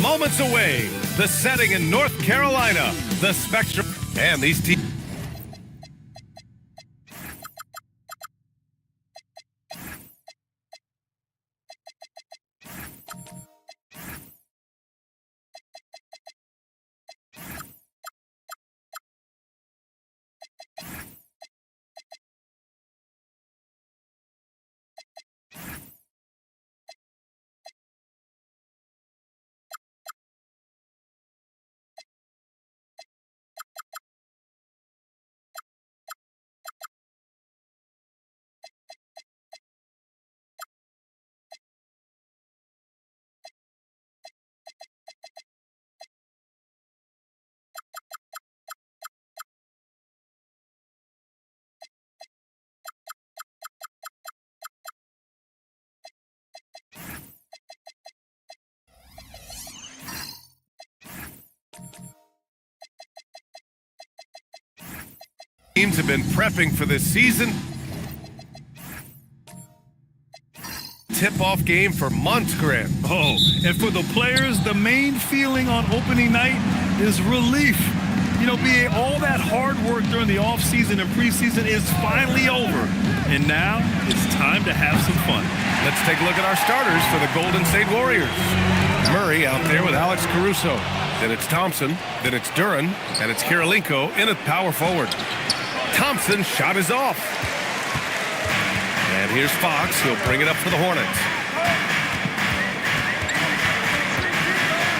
moments away. The setting in North Carolina. The Spectrum and these teams. Teams have been prepping for this season. Tip-off game for months, Grant. Oh, and for the players, the main feeling on opening night is relief. You know, all that hard work during the offseason and preseason is finally over. And now it's time to have some fun. Let's take a look at our starters for the Golden State Warriors. Murray out there with Alex Caruso. Then it's Thompson. Then it's Duren. And it's Kirilenko in at power forward. Thompson's shot is off. And here's Fox. He'll bring it up for the Hornets.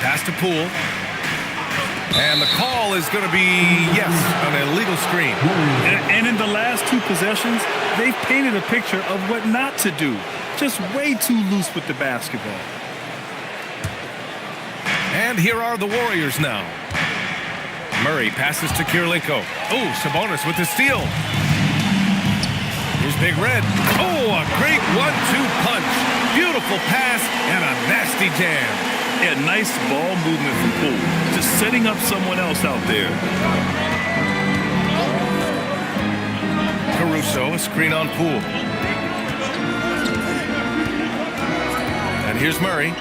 Pass to Poole. And the call is going to be, yes, an illegal screen. And in the last two possessions, they've painted a picture of what not to do. Just way too loose with the basketball. And here are the Warriors now. Murray passes to Kirilenko. Oh, Sabonis with the steal. Here's Big Red. Oh, a great 1-2 punch. Beautiful pass and a nasty jam. Yeah, nice ball movement from Poole. Just setting up someone else out there. Caruso, a screen on Poole. And here's Murray.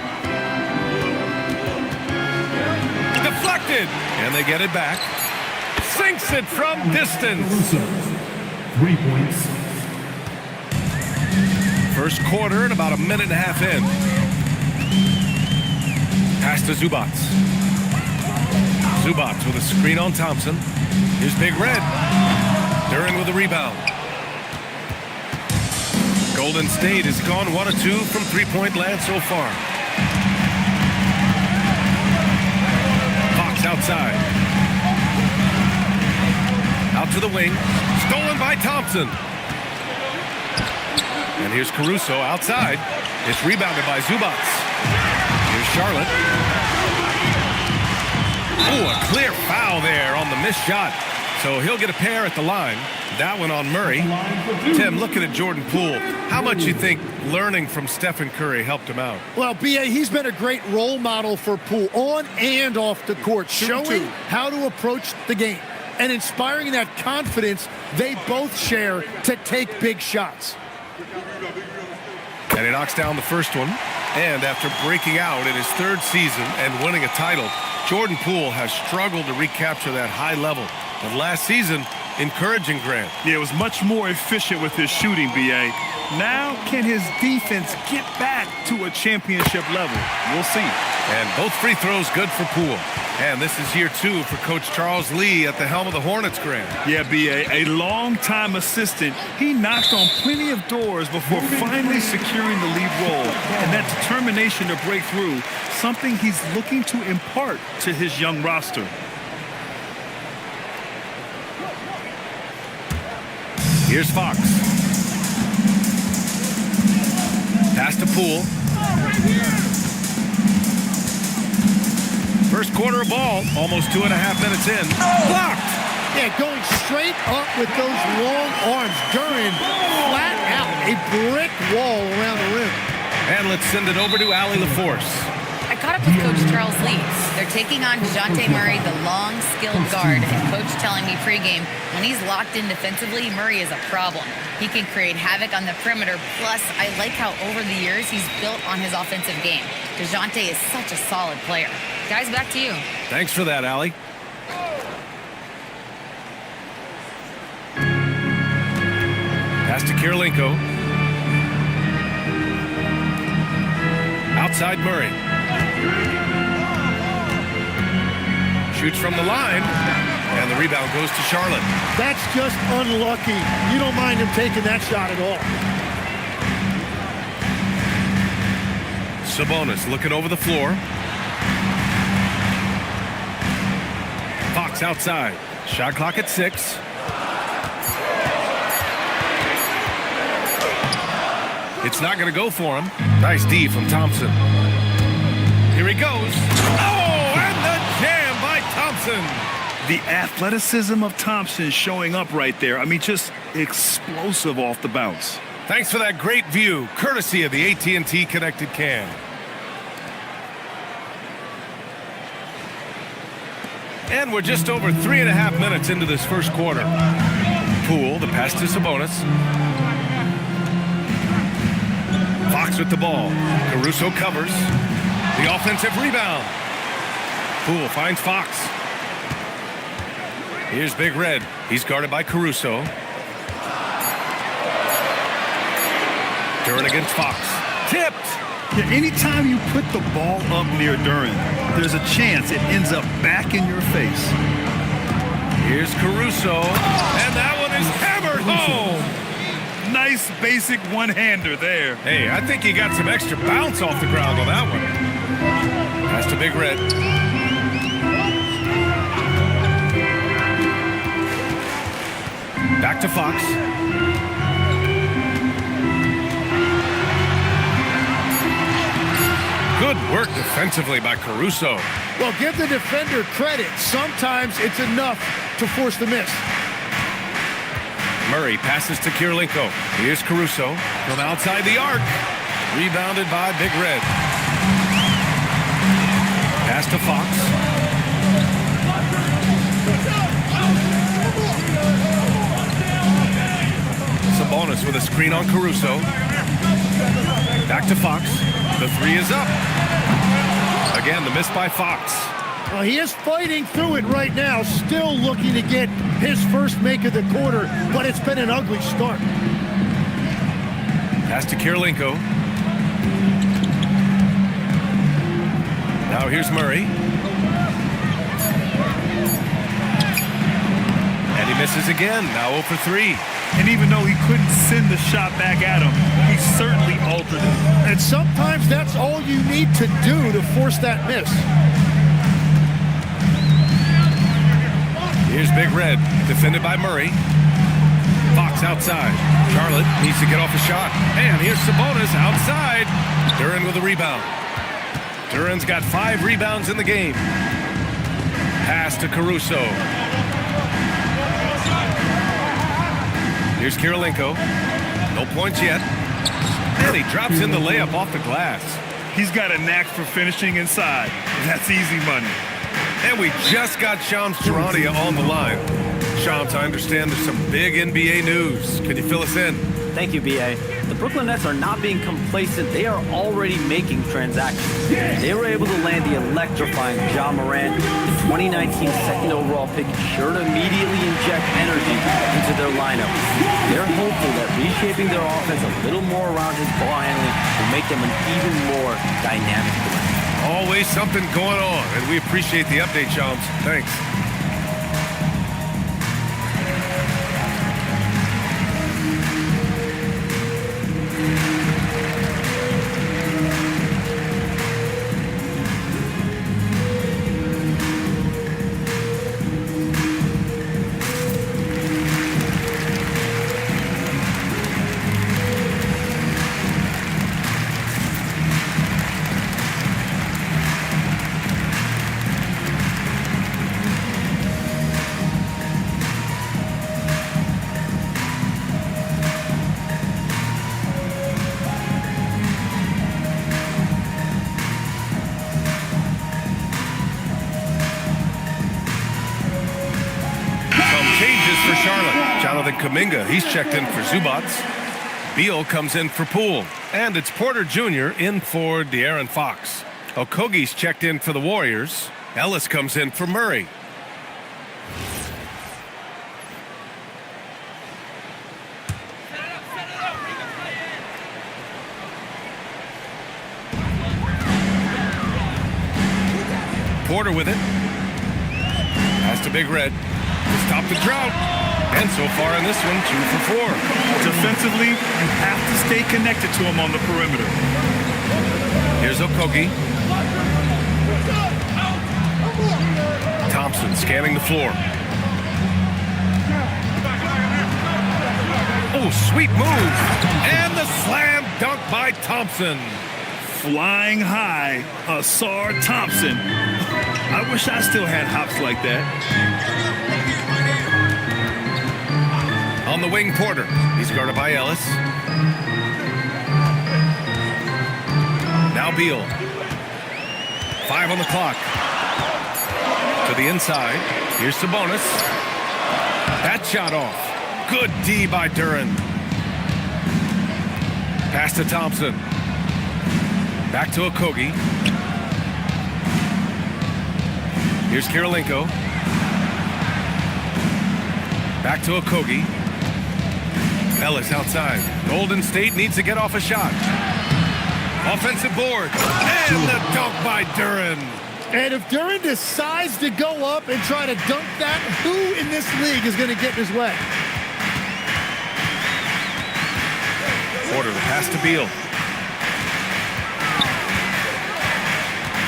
Deflected. And they get it back. Sinks it from distance. 3 points. First quarter and about a minute and a half in. Pass to Zubats. Zubats with a screen on Thompson. Here's Big Red. Duren with a rebound. Golden State has gone 1 of 2 from three-point land so far. Fox outside. Out to the wing. Stolen by Thompson. And here's Caruso outside. It's rebounded by Zubats. Here's Charlotte. Oh, a clear foul there on the missed shot. So he'll get a pair at the line. That one on Murray. Tim, looking at Jordan Poole, how much you think learning from Stephen Curry helped him out? Well, B.A., he's been a great role model for Poole on and off the court, showing how to approach the game and inspiring that confidence they both share to take big shots. And he knocks down the first one. And after breaking out in his third season and winning a title, Jordan Poole has struggled to recapture that high level. But last season, encouraging, Grant. Yeah, it was much more efficient with his shooting, B.A. Now, can his defense get back to a championship level? We'll see. And both free throws good for Poole. And this is year 2 for Coach Charles Lee at the helm of the Hornets, Grant. Yeah, B.A., a long-time assistant. He knocked on plenty of doors before finally securing the lead role. And that determination to break through, something he's looking to impart to his young roster. Here's Fox. Pass to Poole. First quarter of ball, almost 2.5 minutes in. Blocked! Yeah, going straight up with those long arms. Duren flat out, a brick wall around the rim. And let's send it over to Allie LaForce. I gotta with Coach Charles Lee. They're taking on DeJounte Murray, the long, skilled guard, and Coach telling me pregame, when he's locked in defensively, Murray is a problem. He can create havoc on the perimeter. Plus, I like how over the years he's built on his offensive game. DeJounte is such a solid player. Guys, back to you. Thanks for that, Allie. Pass to Kirilenko. Outside Murray. Shoots from the line, and the rebound goes to Charlotte. That's just unlucky. You don't mind him taking that shot at all. Sabonis looking over the floor. Fox outside. Shot clock at 6. It's not going to go for him. Nice D from Thompson. Here he goes. Oh, and the jam by Thompson. The athleticism of Thompson showing up right there. I mean, just explosive off the bounce. Thanks for that great view, courtesy of the AT&T Connected Cam. And we're just over 3.5 minutes into this first quarter. Poole, the pass to Sabonis. Fox with the ball. Caruso covers. The offensive rebound. Poole finds Fox. Here's Big Red. He's guarded by Caruso. Duren against Fox. Tipped. Yeah, anytime you put the ball up near Duren, there's a chance it ends up back in your face. Here's Caruso. And that one is hammered home. Nice basic one-hander there. Hey, I think he got some extra bounce off the ground on that one. Pass to Big Red. Back to Fox. Good work defensively by Caruso. Well, give the defender credit. Sometimes it's enough to force the miss. Murray passes to Kirilenko. Here's Caruso from outside the arc. Rebounded by Big Red. Pass to Fox. Sabonis with a screen on Caruso. Back to Fox. The 3 is up. Again, the miss by Fox. Well, he is fighting through it right now, still looking to get his first make of the quarter, but it's been an ugly start. Pass to Kirilenko. Now here's Murray. And he misses again, now 0 for 3. And even though he couldn't send the shot back at him, he certainly altered it. And sometimes that's all you need to do to force that miss. Here's Big Red, defended by Murray. Fox outside. Charlotte needs to get off a shot. And here's Sabonis outside. Duren with a rebound. Duren's got 5 rebounds in the game. Pass to Caruso. Here's Kirilenko. No points yet. And he drops in the layup off the glass. He's got a knack for finishing inside. That's easy money. And we just got Shams Charania on the line. Shams, I understand there's some big NBA news. Can you fill us in? Thank you, B.A. The Brooklyn Nets are not being complacent. They are already making transactions. They were able to land the electrifying Ja Morant, the 2019 second overall pick, sure to immediately inject energy into their lineup. They're hopeful that reshaping their offense a little more around his ball handling will make them an even more dynamic player. Always something going on, and we appreciate the update, Shams. Thanks. Jonathan Kuminga. He's checked in for Zubats. Beal comes in for Poole. And it's Porter Jr. in for De'Aaron Fox. Okogie's checked in for the Warriors. Ellis comes in for Murray. Porter with it. Pass to Big Red. To stop the drought. And so far in this one, 2 for 4. Defensively, you have to stay connected to him on the perimeter. Here's Okogie. Thompson scanning the floor. Oh, sweet move. And the slam dunk by Thompson. Flying high, Asar Thompson. I wish I still had hops like that. On the wing, Porter. He's guarded by Ellis. Now Beal. 5 on the clock. To the inside. Here's Sabonis. That shot off. Good D by Duren. Pass to Thompson. Back to Okogie. Here's Kirilenko. Back to Okogie. Ellis outside. Golden State needs to get off a shot. Offensive board. And the dunk by Duren. And if Duren decides to go up and try to dunk that, who in this league is going to get in his way? Porter, the pass to Beal.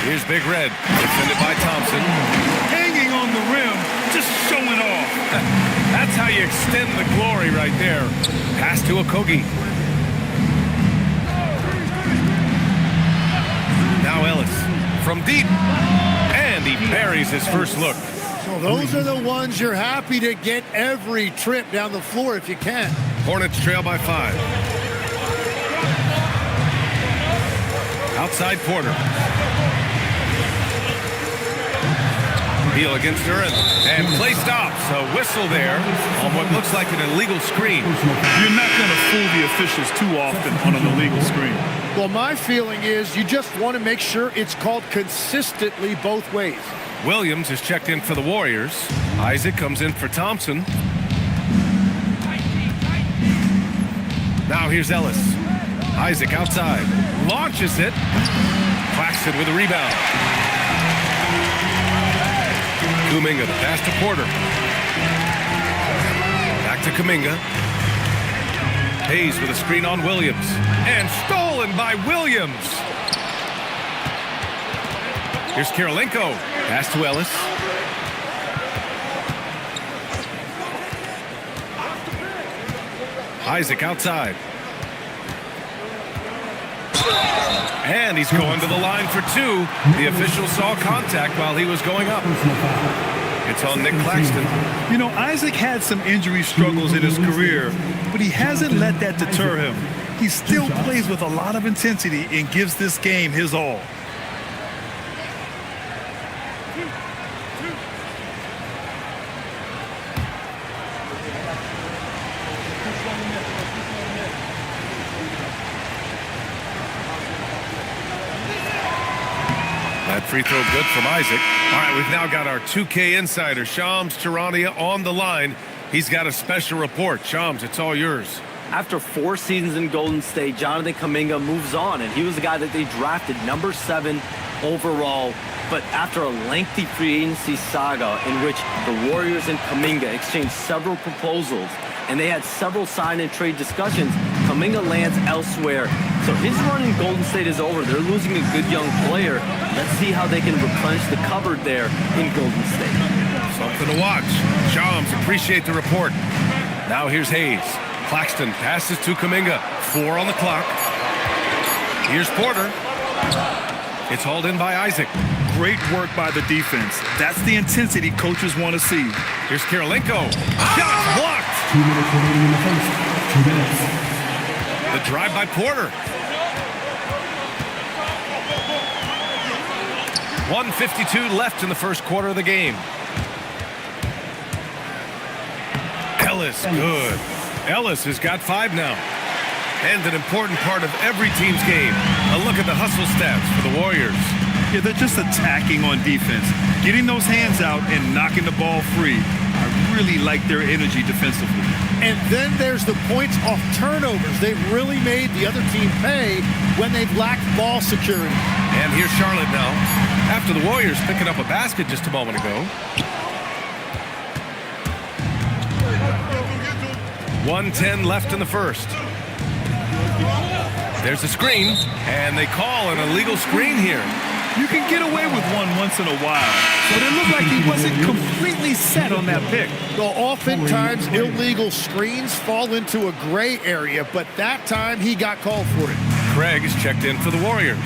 Here's Big Red, defended by Thompson. Hanging on the rim, just showing off. That's how you extend the glory right there. Pass to Okogie. Now Ellis from deep. And he buries his first look. So those are the ones you're happy to get every trip down the floor if you can. Hornets trail by 5. Outside Porter. Beal against Duren. And play stops. A whistle there on what looks like an illegal screen. You're not going to fool the officials too often on an illegal screen. Well, my feeling is you just want to make sure it's called consistently both ways. Williams is checked in for the Warriors. Isaac comes in for Thompson. Now here's Ellis. Isaac outside. Launches it. Claxton with a rebound. Kuminga, the pass to Porter. Back to Kuminga. Hayes with a screen on Williams. And stolen by Williams. Here's Kirilenko. Pass to Ellis. Isaac outside. And he's going to the line for 2. The official saw contact while he was going up. It's on Nick Claxton. You know, Isaac had some injury struggles in his career, but he hasn't let that deter him. He still plays with a lot of intensity and gives this game his all. That free throw good from Isaac. All right, we've now got our 2K insider, Shams Charania, on the line. He's got a special report. Shams, it's all yours. After 4 seasons in Golden State, Jonathan Kuminga moves on, and he was the guy that they drafted number 7 overall. But after a lengthy free agency saga in which the Warriors and Kuminga exchanged several proposals, and they had several sign and trade discussions, Kuminga lands elsewhere. So his run in Golden State is over. They're losing a good young player. Let's see how they can replenish the cupboard there in Golden State. Something to watch. Shams, appreciate the report. Now here's Hayes. Claxton passes to Kuminga. 4 on the clock. Here's Porter. It's hauled in by Isaac. Great work by the defense. That's the intensity coaches want to see. Here's Kirilenko. Shot blocked. 2 minutes remaining in the first. 2 minutes. The drive by Porter. 1:52 left in the first quarter of the game. Ellis, good. Ellis has got 5 now. And an important part of every team's game. A look at the hustle stats for the Warriors. Yeah, they're just attacking on defense. Getting those hands out and knocking the ball free. I really like their energy defensively. And then there's the points off turnovers. They've really made the other team pay when they've lacked ball security. And here's Charlotte now. After the Warriors picking up a basket just a moment ago. 1:10 left in the first. There's a screen, and they call an illegal screen here. You can get away with one once in a while, but it looked like he wasn't completely set on that pick. Well, oftentimes illegal screens fall into a gray area, but that time he got called for it. Craig is checked in for the Warriors.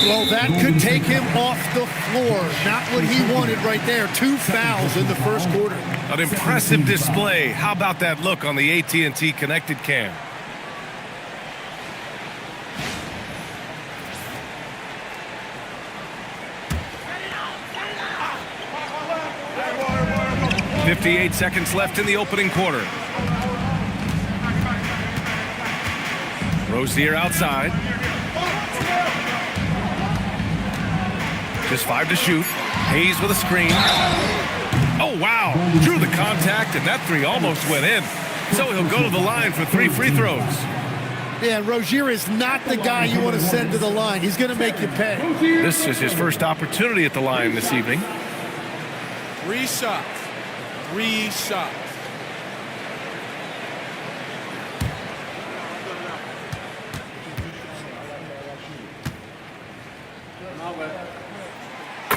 Well, that could take him off the floor. Not what he wanted right there. 2 fouls in the first quarter. An impressive display. How about that look on the AT&T connected cam? .58 seconds left in the opening quarter. Rozier outside. Just 5 to shoot. Hayes with a screen. Oh, wow. Drew the contact, and that 3 almost went in. So he'll go to the line for 3 free throws. Yeah, Rozier is not the guy you want to send to the line. He's going to make you pay. This is his first opportunity at the line this evening. 3 shots. 3 shots.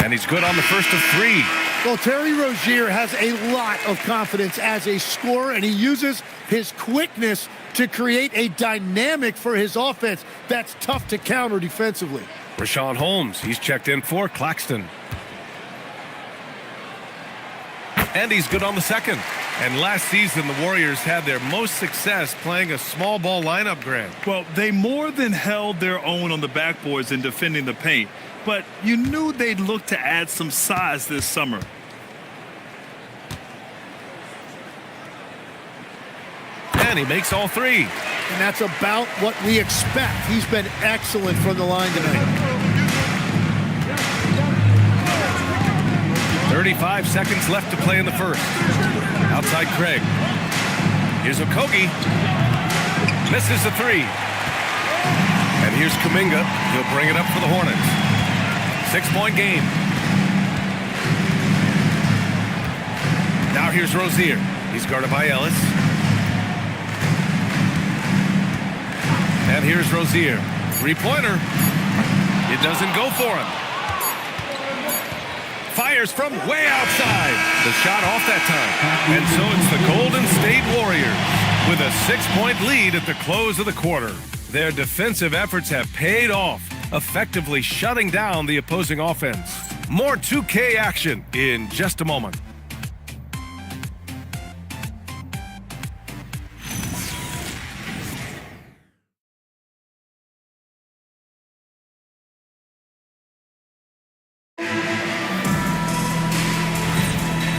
And he's good on the first of 3. Well, Terry Rozier has a lot of confidence as a scorer, and he uses his quickness to create a dynamic for his offense that's tough to counter defensively. Rashawn Holmes, he's checked in for Claxton. And he's good on the second. And last season, the Warriors had their most success playing a small ball lineup, Grant. Well, they more than held their own on the backboards in defending the paint. But you knew they'd look to add some size this summer. And he makes all 3. And that's about what we expect. He's been excellent from the line tonight. 35 seconds left to play in the first. Outside Craig. Here's Okogie. Misses the 3. And here's Kuminga. He'll bring it up for the Hornets. 6-point game. Now here's Rozier. He's guarded by Ellis. And here's Rozier. 3-pointer. It doesn't go for him. Fires from way outside. The shot off that time. And so it's the Golden State Warriors with a 6-point lead at the close of the quarter. Their defensive efforts have paid off, effectively shutting down the opposing offense. More 2K action in just a moment.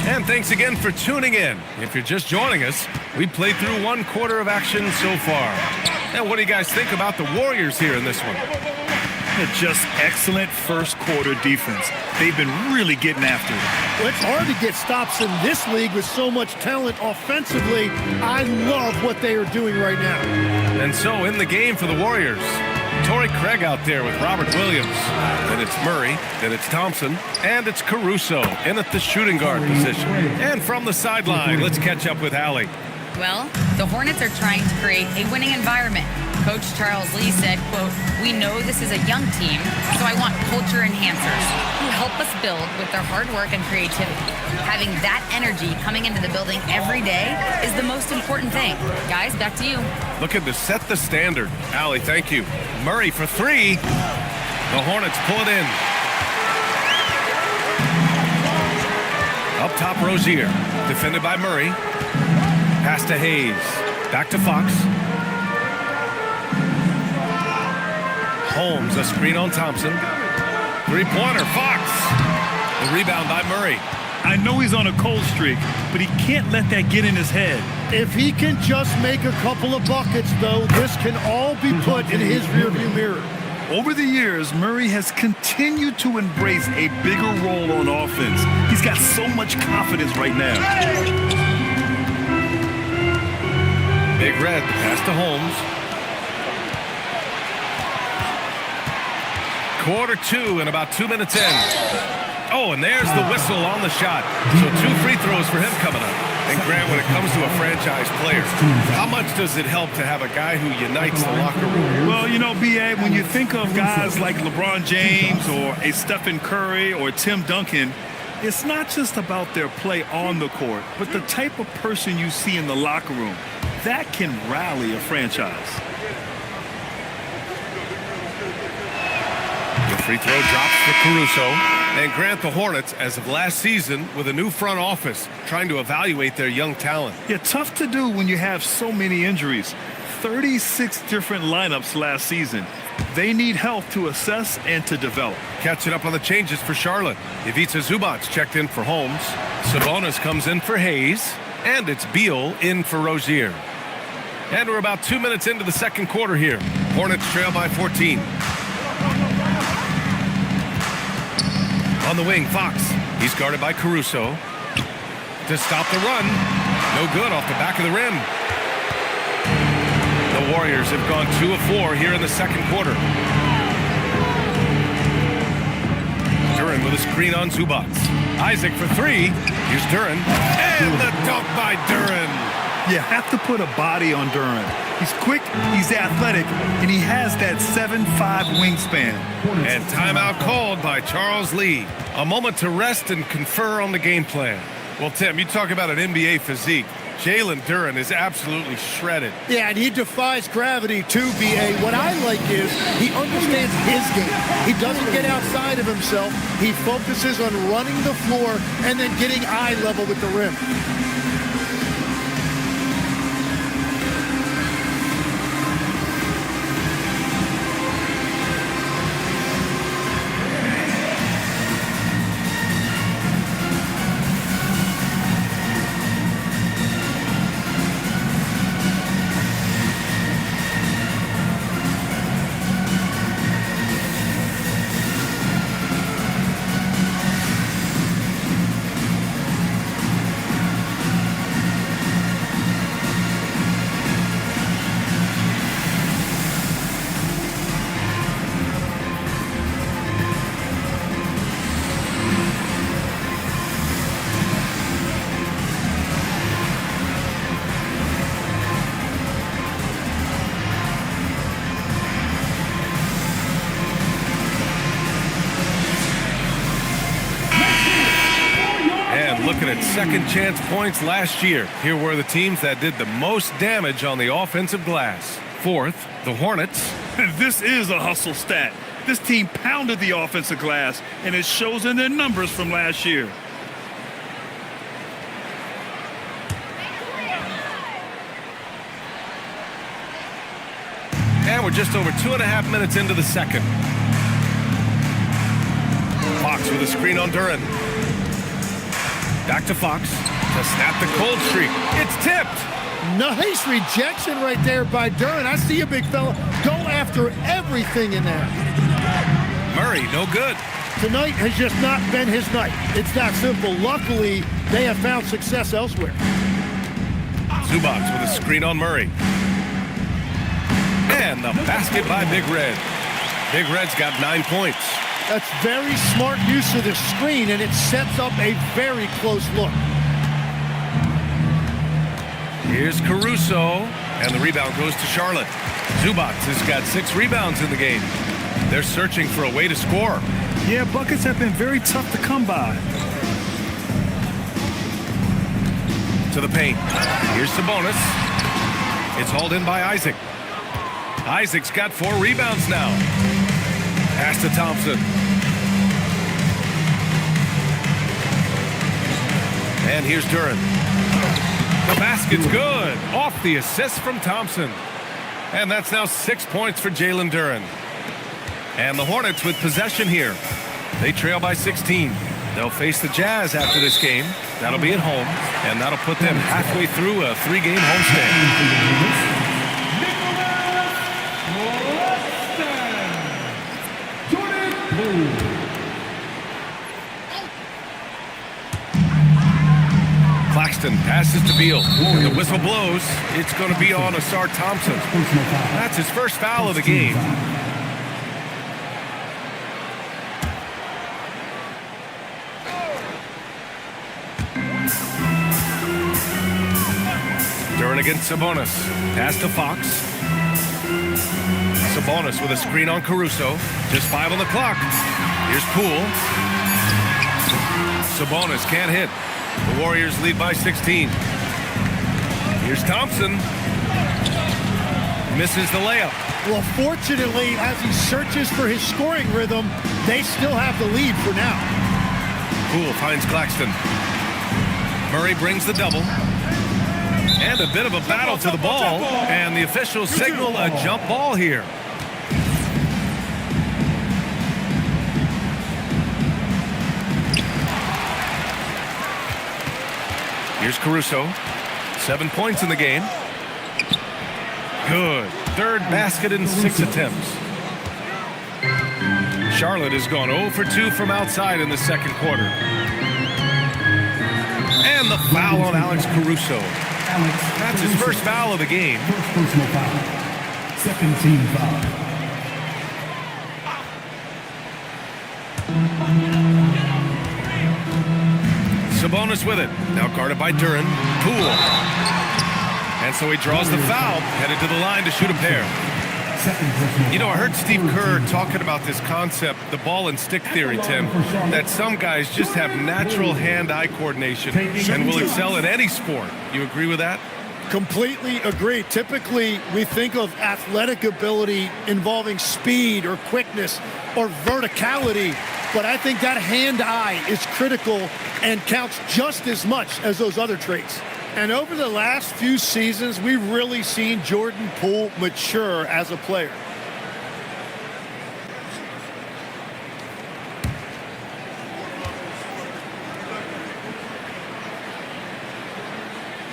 And thanks again for tuning in. If you're just joining us, we played through 1 quarter of action so far. And what do you guys think about the Warriors here in this one? Just excellent first quarter defense. They've been really getting after it. Well, it's hard to get stops in this league with so much talent offensively. I love what they are doing right now. And so in the game for the Warriors, Torrey Craig out there with Robert Williams. Then it's Murray, then it's Thompson, and it's Caruso in at the shooting guard position. And from the sideline, let's catch up with Allie. Well, the Hornets are trying to create a winning environment. Coach Charles Lee said, quote, "We know this is a young team, so I want culture enhancers who help us build with their hard work and creativity. Having that energy coming into the building every day is the most important thing." Guys, back to you. Looking to set the standard. Allie, thank you. Murray for 3. The Hornets pull it in. Up top, Rozier. Defended by Murray. Pass to Hayes. Back to Fox. Holmes, a screen on Thompson. 3-pointer, Fox. The rebound by Murray. I know he's on a cold streak, but he can't let that get in his head. If he can just make a couple of buckets, though, this can all be put in his rearview mirror. Over the years, Murray has continued to embrace a bigger role on offense. He's got so much confidence right now. Big Red, pass to Holmes. Quarter 2 and about 2 minutes in. Oh, and there's the whistle on the shot. So 2 free throws for him coming up. And Grant, when it comes to a franchise player, how much does it help to have a guy who unites the locker room? Well, you know, B.A., when you think of guys like LeBron James or a Stephen Curry or Tim Duncan, it's not just about their play on the court, but the type of person you see in the locker room. That can rally a franchise. The free throw drops for Caruso. And Grant, the Hornets, as of last season, with a new front office, trying to evaluate their young talent. Yeah, tough to do when you have so many injuries. 36 different lineups last season. They need help to assess and to develop. Catching up on the changes for Charlotte. Ivica Zubac checked in for Holmes. Sabonis comes in for Hayes. And it's Beal in for Rozier. And we're about 2 minutes into the second quarter here. Hornets trail by 14. On the wing, Fox. He's guarded by Caruso. To stop the run. No good off the back of the rim. The Warriors have gone 2 of 4 here in the second quarter. Duren with a screen on Zubac. Isaac for 3. Here's Duren. And the dunk by Duren. You have to put a body on Duren. He's quick, he's athletic, and he has that 7'5" wingspan. And timeout called by Charles Lee. A moment to rest and confer on the game plan. Well, Tim, you talk about an NBA physique. Jalen Duren is absolutely shredded. Yeah, and he defies gravity too, B.A. What I like is he understands his game. He doesn't get outside of himself. He focuses on running the floor and then getting eye level with the rim. Looking at second chance points last year. Here were the teams that did the most damage on the offensive glass. Fourth, the Hornets. This is a hustle stat. This team pounded the offensive glass, and it shows in their numbers from last year. And we're just over 2.5 minutes into the second. Fox with a screen on Duren. Back to Fox to snap the cold streak. It's tipped. Nice rejection right there by Duren. I see you, big fella. Go after everything in there. Murray, no good. Tonight has just not been his night. It's that simple. Luckily, they have found success elsewhere. Zubac with a screen on Murray. And the basket by Big Red. Big Red's got 9 points. That's very smart use of the screen, and it sets up a very close look. Here's Caruso, and the rebound goes to Charlotte. Zubac has got 6 rebounds in the game. They're searching for a way to score. Yeah, buckets have been very tough to come by. To the paint. Here's Sabonis. It's hauled in by Isaac. Isaac's got 4 rebounds now. Pass to Thompson. And here's Duren. The basket's good. Off the assist from Thompson. And that's now 6 points for Jalen Duren. And the Hornets with possession here. They trail by 16. They'll face the Jazz after this game. That'll be at home, and that'll put them halfway through a 3-game homestand. Claxton passes to Beal. And the whistle blows. It's going to be on Asar Thompson. That's his first foul of the game. Duran against Sabonis. Pass to Fox. Sabonis with a screen on Caruso. Just 5 on the clock. Here's Poole. Sabonis can't hit. The Warriors lead by 16. Here's Thompson. Misses the layup. Well, fortunately, as he searches for his scoring rhythm, they still have the lead for now. Poole finds Claxton. Murray brings the double. And a bit of a battle to the ball. And the officials signal a jump ball here. Here's Caruso. 7 points in the game. Good. Third basket in 6 attempts. Charlotte has gone 0 for 2 from outside in the second quarter. And the foul on Alex Caruso. That's his first foul of the game. First personal foul. Second team foul. Sabonis with it. Now guarded by Duran. Poole. And so he draws the foul. Headed to the line to shoot a pair. You know, I heard Steve Kerr talking about this concept, the ball and stick theory, Tim, that some guys just have natural hand-eye coordination and will excel at any sport. You agree with that? Completely agree. Typically, we think of athletic ability involving speed or quickness or verticality, but I think that hand-eye is critical and counts just as much as those other traits. And over the last few seasons, we've really seen Jordan Poole mature as a player.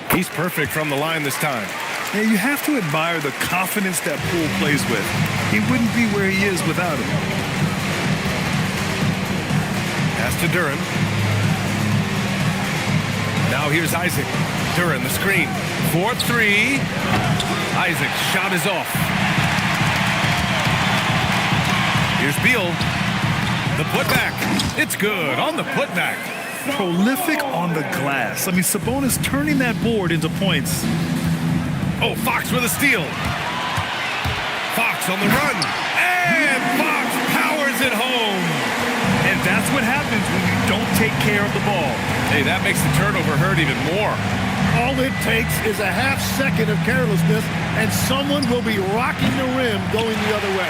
He's perfect from the line this time. Yeah, you have to admire the confidence that Poole plays with. He wouldn't be where he is without him. Pass to Duran. Now here's Isaac. Duran, the screen. 4-3. Isaac's shot is off. Here's Beal. The putback. It's good on the putback. Prolific on the glass. I mean, Sabonis turning that board into points. Oh, Fox with a steal. Fox on the run. And Fox powers it home. And that's what happens when you don't take care of the ball. Hey, that makes the turnover hurt even more. All it takes is a half second of carelessness, and someone will be rocking the rim going the other way.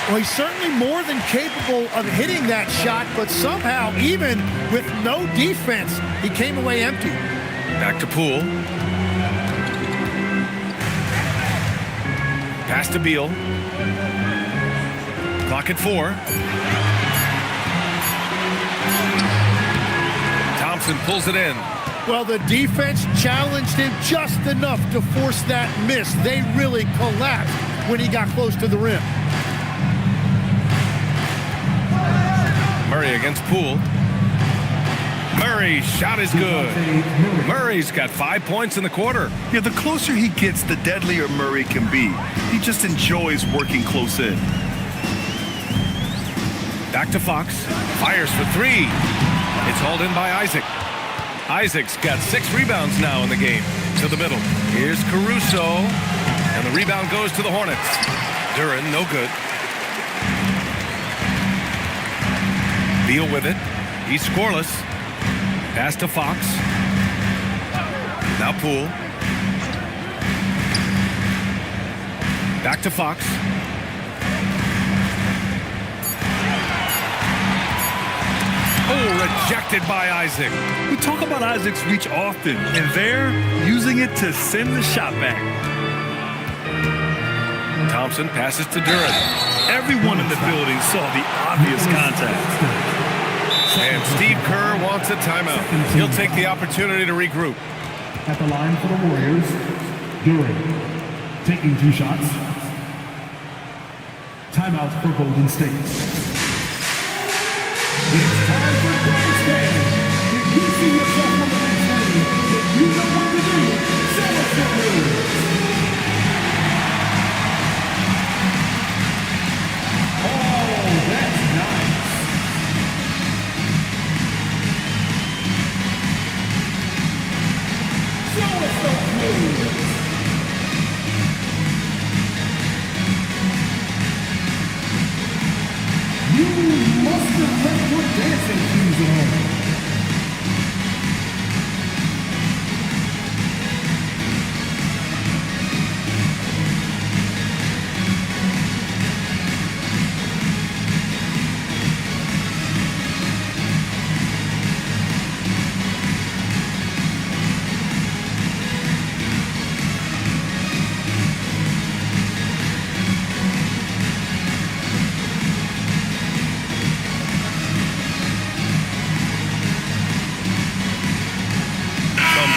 Well, he's certainly more than capable of hitting that shot, but somehow, even with no defense, he came away empty. Back to Poole. Pass to Beal. Clock at 4. Thompson pulls it in. Well, the defense challenged him just enough to force that miss. They really collapsed when he got close to the rim. Murray against Poole. Murray's shot is good. Murray's got 5 points in the quarter. Yeah, the closer he gets, the deadlier Murray can be. He just enjoys working close in. Back to Fox. Fires for 3. It's hauled in by Isaac. Isaac's got 6 rebounds now in the game. To the middle. Here's Caruso. And the rebound goes to the Hornets. Duran, no good. Beal with it. He's scoreless. Pass to Fox. Now Poole. Back to Fox. Oh, rejected by Isaac. We talk about Isaac's reach often, and they're using it to send the shot back. Thompson passes to Duran. Everyone in the building saw the obvious contact. And Steve Kerr wants a timeout. He'll take the opportunity to regroup. At the line for the Warriors, Duran. Taking 2 shots. Timeout for Golden State. It's time for Golden State. If you see yourself on the next game, if you know what to do, show us your moves. Oh, that's nice. Show us those moves. You must have left your dancing shoes at home.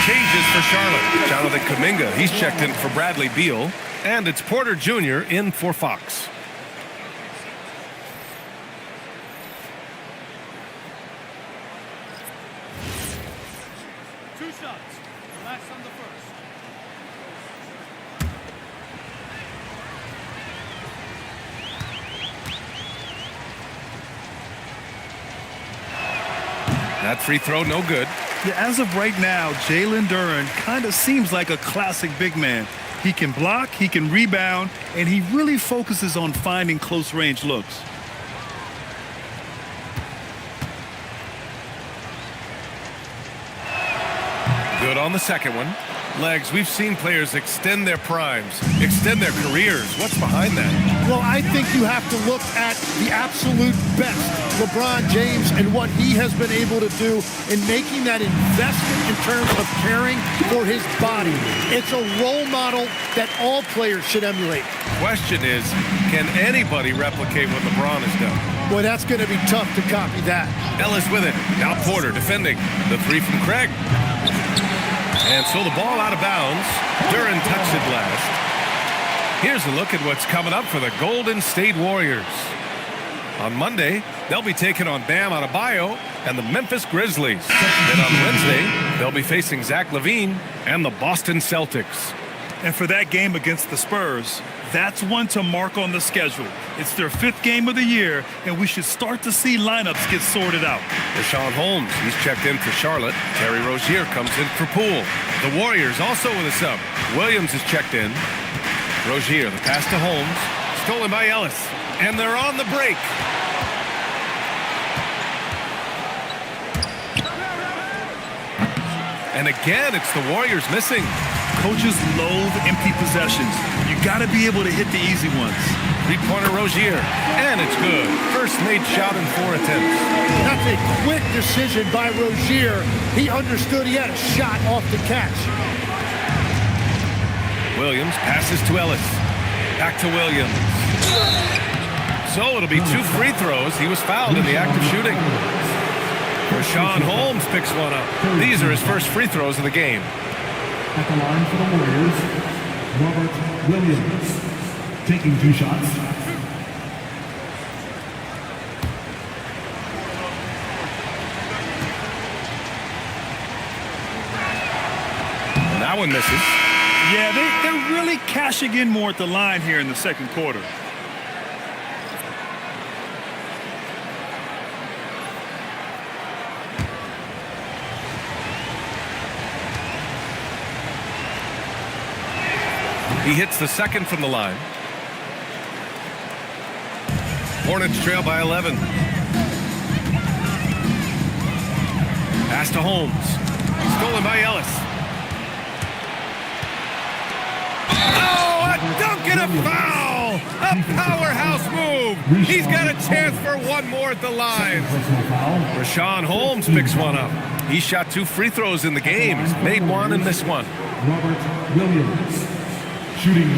Changes for Charlotte. Jonathan Kuminga, he's checked in for Bradley Beal. And it's Porter Jr. in for Fox. Two shots. Relax on the first. That free throw, no good. Yeah, as of right now, Jalen Duren kind of seems like a classic big man. He can block, he can rebound, and he really focuses on finding close-range looks. Good on the second one. Legs, we've seen players extend their primes, extend their careers. What's behind that? Well, I think you have to look at the absolute best, LeBron James, and what he has been able to do in making that investment in terms of caring for his body. It's a role model that all players should emulate. Question is, can anybody replicate what LeBron has done? Boy, that's going to be tough to copy that. Ellis with it. Now Porter defending. The three from Craig. And so the ball out of bounds. Duren touched it last. Here's a look at what's coming up for the Golden State Warriors. On Monday, they'll be taking on Bam Adebayo and the Memphis Grizzlies. Then on Wednesday, they'll be facing Zach LaVine and the Boston Celtics. And for that game against the Spurs, that's one to mark on the schedule. It's their 5th game of the year, and we should start to see lineups get sorted out. Rashawn Holmes, he's checked in for Charlotte. Terry Rozier comes in for Poole. The Warriors also with a sub. Williams is checked in. Rozier, the pass to Holmes. Stolen by Ellis. And they're on the break. And again, it's the Warriors missing. Coaches loathe empty possessions. You got to be able to hit the easy ones. Three-pointer Rozier, and it's good. First made shot in 4 attempts. That's a quick decision by Rozier. He understood he had a shot off the catch. Williams passes to Ellis. Back to Williams. So it'll be 2 free throws. He was fouled in the act of shooting. Rashawn Holmes picks one up. These are his first free throws of the game. At the line for the Warriors, Robert Williams. Taking 2 shots. And that one misses. Yeah, they're really cashing in more at the line here in the second quarter. He hits the second from the line. Hornets trail by 11. Pass to Holmes. Stolen by Ellis. Oh, a dunk and a foul! A powerhouse move. He's got a chance for one more at the line. Rashawn Holmes picks one up. He shot 2 free throws in the game. He's made one and missed one. Robert Williams. Shooting 1.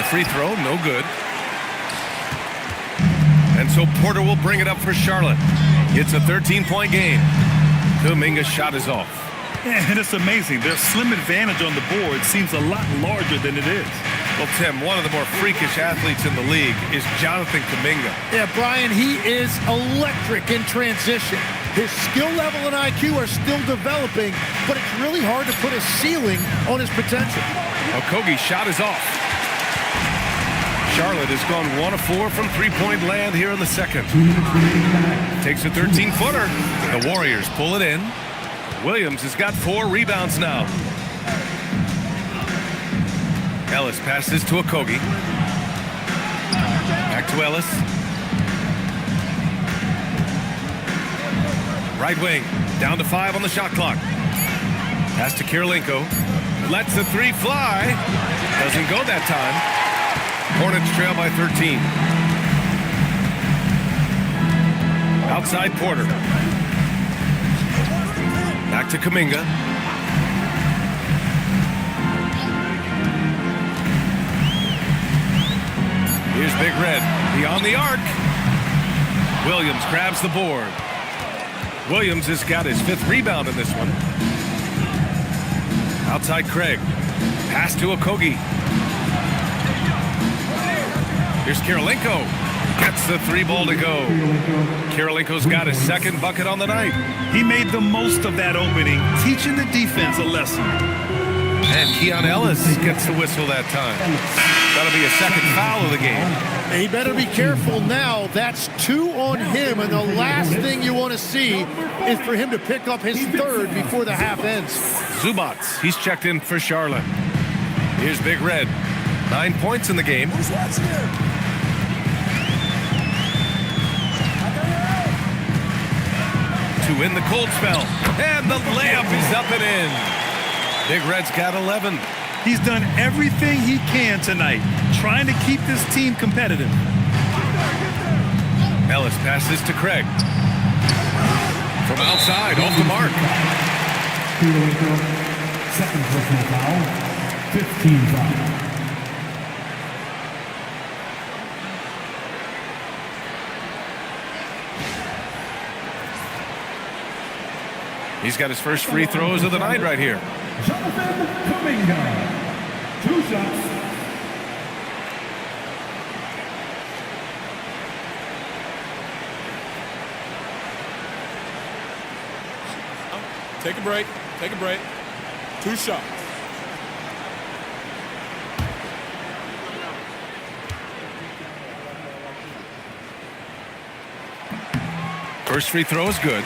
free throw, no good. And so Porter will bring it up for Charlotte. It's a 13-point game. Kuminga's shot is off. Yeah, and it's amazing. Their slim advantage on the board seems a lot larger than it is. Well, Tim, one of the more freakish athletes in the league is Jonathan Kuminga. Yeah, Brian, he is electric in transition. His skill level and IQ are still developing, but it's really hard to put a ceiling on his potential. Okogie's shot is off. Charlotte has gone 1 of 4 from three-point land here in the second. Takes a 13-footer. The Warriors pull it in. Williams has got 4 rebounds now. Ellis passes to Okogie. Back to Ellis. Right wing, down to 5 on the shot clock. Pass to Kirilenko. Lets the 3 fly. Doesn't go that time. Hornets trail by 13. Outside Porter. Back to Kuminga. Here's Big Red beyond the arc. Williams grabs the board. Williams has got his 5th rebound in this one. Outside Craig. Pass to Okogie. Here's Kirilenko. Gets the 3 ball to go. Kirilenko's got his 2nd bucket on the night. He made the most of that opening, teaching the defense a lesson. And Keon Ellis gets the whistle that time. That'll be a 2nd foul of the game. He better be careful now. That's 2 on him, and the last thing you want to see is for him to pick up his 3rd before the half ends. Zubats, he's checked in for Charlotte. Here's Big Red. 9 points in the game. To win the cold spell. And the layup is up and in. Big Red's got 11. He's done everything he can tonight, trying to keep this team competitive. Ellis passes to Craig. From outside, off the mark. 2nd personal foul, 15 foul. He's got his first free throws of the night right here. Jonathan Kuminga, 2 shots. Take a break. Take a break. 2 shots. First free throw is good.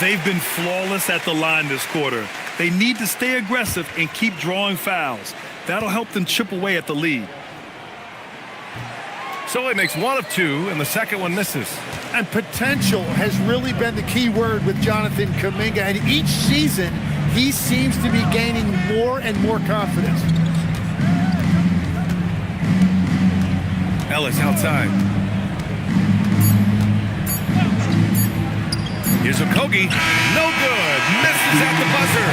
They've been flawless at the line this quarter. They need to stay aggressive and keep drawing fouls. That'll help them chip away at the lead. So he makes 1 of 2, and the 2nd one misses. And potential has really been the key word with Jonathan Kuminga. And each season, he seems to be gaining more and more confidence. Ellis outside. Here's Okogie. No good. Misses at the buzzer.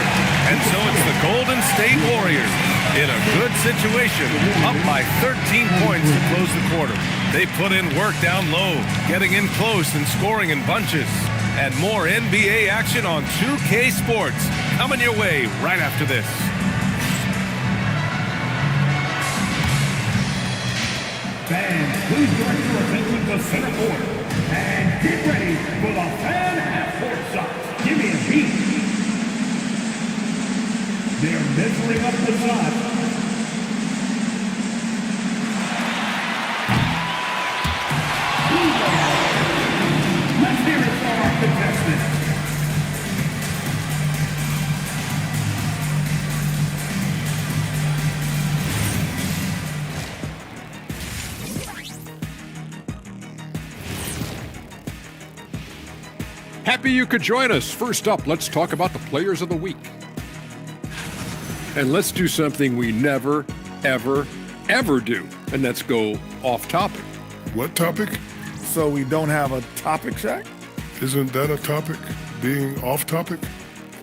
And so it's the Golden State Warriors in a good situation, up by 13 points to close the quarter. They put in work down low, getting in close and scoring in bunches. And more NBA action on 2K Sports coming your way right after this. Fans, please direct your attention to center court. And get ready for the fan half-court shot. Give me a beat. They're measuring up the shot. Let's hear it for our contestants. Happy you could join us. First up, let's talk about the players of the week. And let's do something we never, ever, ever do, and that's go off topic. What topic? So we don't have a topic, Shaq? Isn't that a topic? Being off topic?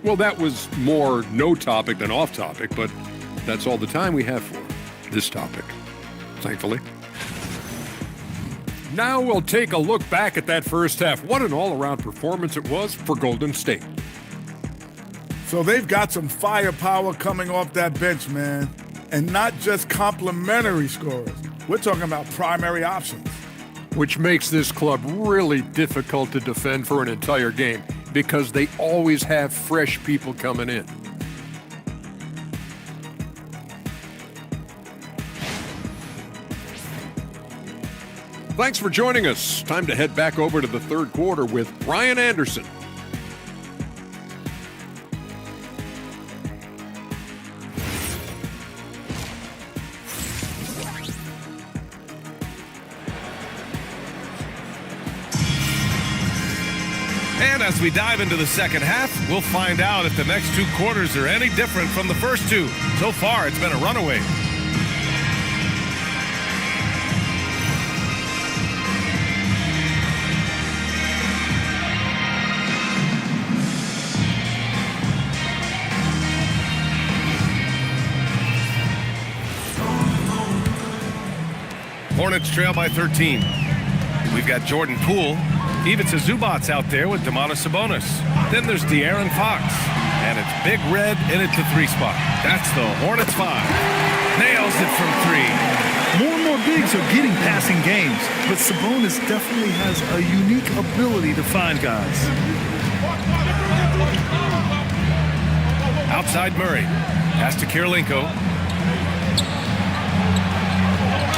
Well, that was more no topic than off topic, but that's all the time we have for this topic. thankfully. Now we'll take a look back at that first half. What an all-around performance it was for Golden State. So they've got some firepower coming off that bench, man. And not just complimentary scorers. We're talking about primary options. Which makes this club really difficult to defend for an entire game because they always have fresh people coming in. Thanks for joining us. Time to head back over to the third quarter with Brian Anderson. And as we dive into the second half, we'll find out if the next two quarters are any different from the first two. So far, it's been a runaway. Hornets trail by 13. We've got Jordan Poole. Ivica Zubac's out there with Domantas Sabonis. Then there's De'Aaron Fox. And it's Big Red in at the three spot. That's the Hornets 5. Nails it from three. More and more bigs are getting passing games, but Sabonis definitely has a unique ability to find guys. Outside Murray. Pass to Kirilenko.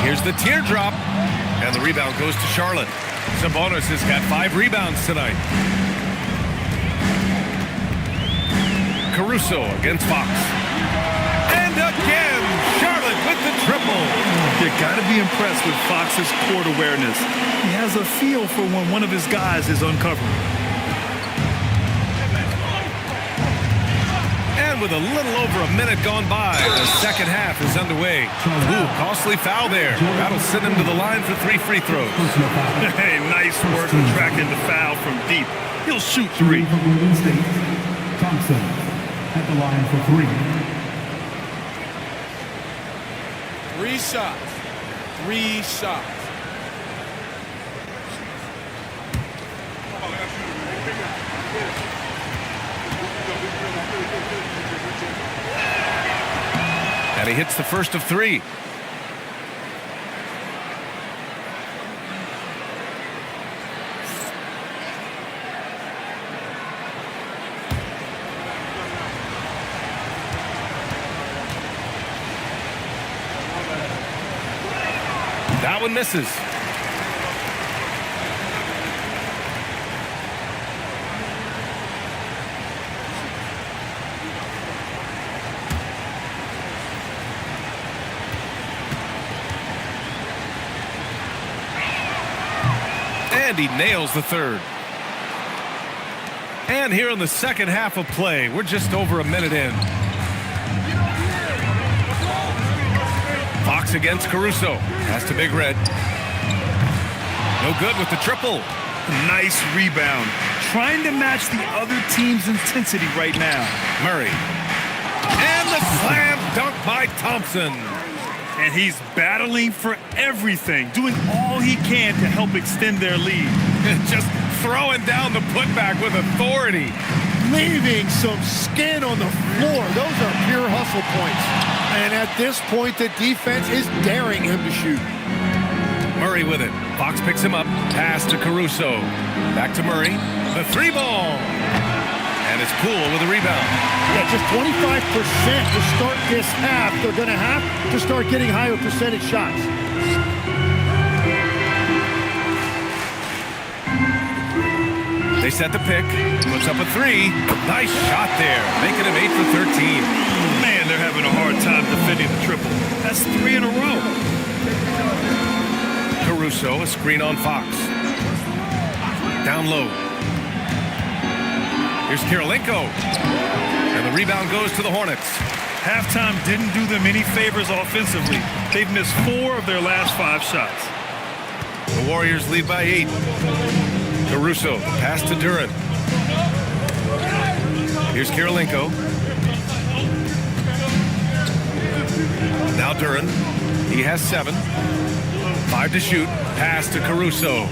Here's the teardrop. And the rebound goes to Charlotte. Sabonis has got 5 rebounds tonight. Caruso against Fox. And again, Charlotte with the triple. You got to be impressed with Fox's court awareness. He has a feel for when one of his guys is uncovering. And with a little over a minute gone by, the second half is underway. Ooh, costly foul there. That'll send him to the line for 3 free throws. Hey, nice work tracking the foul from deep. He'll shoot 3. Golden State, Thompson at the line for 3. 3 shots. 3 shots. And he hits the first of 3. That one misses. And he nails the third. And here in the second half of play, we're just over a minute in. Fox against Caruso. Pass to Big Red. No good with the triple. Nice rebound. Trying to match the other team's intensity right now. Murray. And the slam dunk by Thompson. And he's battling for everything, doing all he can to help extend their lead. Just throwing down the putback with authority. Leaving some skin on the floor. Those are pure hustle points. And at this point, the defense is daring him to shoot. Murray with it. Fox picks him up. Pass to Caruso. Back to Murray. The 3 ball. And it's Poole with a rebound. Yeah, just 25% to start this half. They're going to have to start getting higher percentage shots. They set the pick. Puts up a 3. Nice shot there. Making him 8 for 13. Man, they're having a hard time defending the triple. That's 3 in a row. Caruso, a screen on Fox. Down low. Here's Kirilenko. And the rebound goes to the Hornets. Halftime didn't do them any favors offensively. They've missed 4 of their last 5 shots. The Warriors lead by 8. Caruso, pass to Duren. Here's Kirilenko. Now Duren. He has 7. 5 to shoot. Pass to Caruso.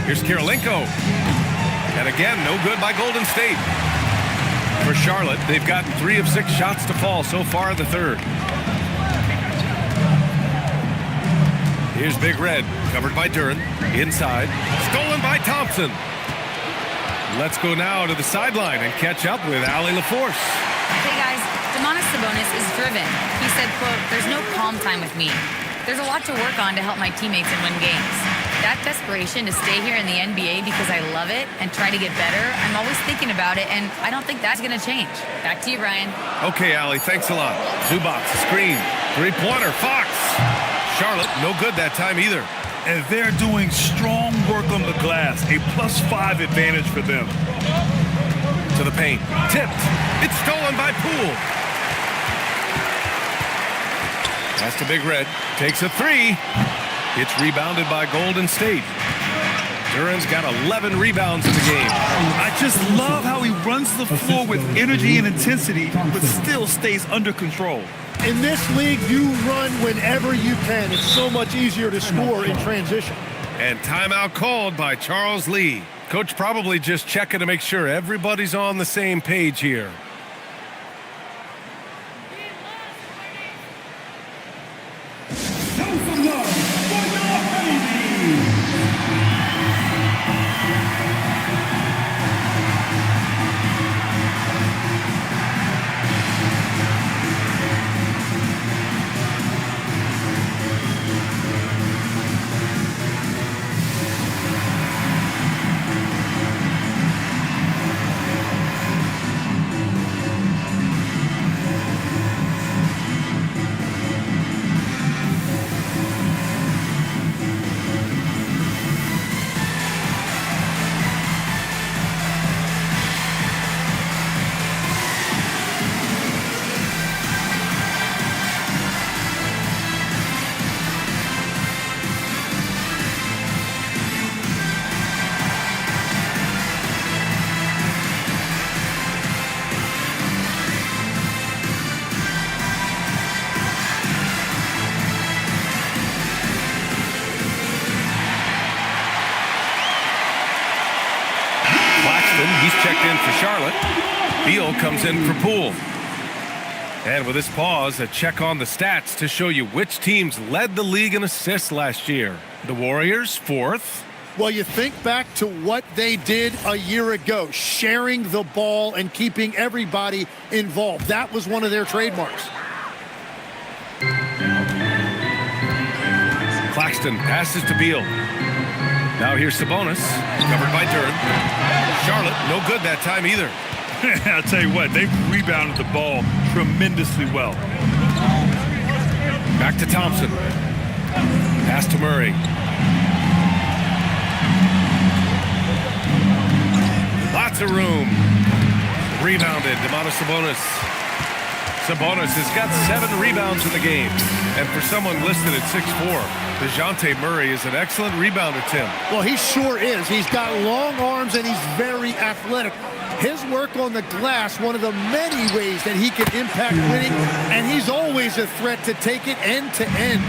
Here's Kirilenko. And again, no good by Golden State. For Charlotte, they've gotten 3 of 6 shots to fall so far in the third. Here's Big Red, covered by Duren. Inside, stolen by Thompson. Let's go now to the sideline and catch up with Allie LaForce. Hey guys, Domantas Sabonis is driven. He said, quote, "There's no calm time with me. There's a lot to work on to help my teammates and win games. That desperation to stay here in the NBA because I love it and try to get better, I'm always thinking about it, and I don't think that's going to change." Back to you, Brian. Okay, Allie, thanks a lot. Zubac, screen, three-pointer, Fox. Charlotte, no good that time either. And they're doing strong work on the glass, a +5 advantage for them. To the paint, tipped. It's stolen by Poole. Pass to Big Red, takes a 3. It's rebounded by Golden State. Duren's got 11 rebounds in the game. I just love how he runs the floor with energy and intensity, but still stays under control. In this league, you run whenever you can. It's so much easier to score in transition. And timeout called by Charles Lee. Coach probably just checking to make sure everybody's on the same page here. Show some love for your baby. He's checked in for Charlotte. Beal comes in for Poole. And with this pause, a check on the stats to show you which teams led the league in assists last year. The Warriors, 4th. Well, you think back to what they did a year ago, sharing the ball and keeping everybody involved. That was one of their trademarks. Claxton passes to Beal. Now here's Sabonis, covered by Duren. Charlotte, no good that time either. I'll tell you what, they've rebounded the ball tremendously well. Back to Thompson. Pass to Murray. Lots of room. Rebounded, Domantas Sabonis. Sabonis has got 7 rebounds in the game. And for someone listed at 6'4", DeJounte Murray is an excellent rebounder, Tim. Well, he sure is. He's got long arms and he's very athletic. His work on the glass, one of the many ways that he can impact winning, and he's always a threat to take it end to end.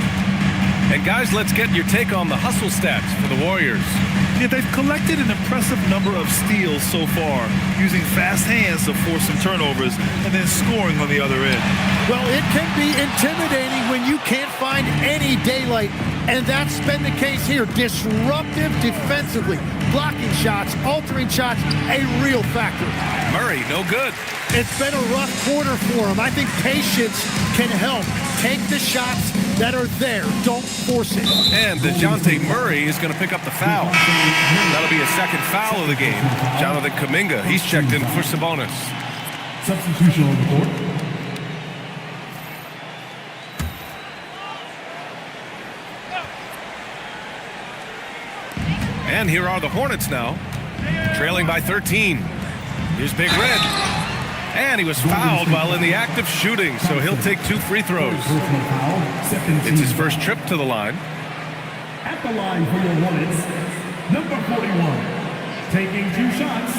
And guys, let's get your take on the hustle stats for the Warriors. Yeah, they've collected an impressive number of steals so far, using fast hands to force some turnovers and then scoring on the other end. Well, it can be intimidating when you can't find any daylight, and that's been the case here. Disruptive defensively, blocking shots, altering shots, a real factor. Murray, no good. It's been a rough quarter for him. I think patience can help. Take the shots that are there. Don't force it. And DeJounte Murray is going to pick up the foul. That'll be a second foul of the game. Jonathan Kuminga, he's checked in for Sabonis. Substitution on the court. And here are the Hornets now, trailing by 13. Here's Big Red. And he was fouled while in the act of shooting, so he'll take 2 free throws. It's his first trip to the line. At the line for your Hornets, number 41, taking 2 shots.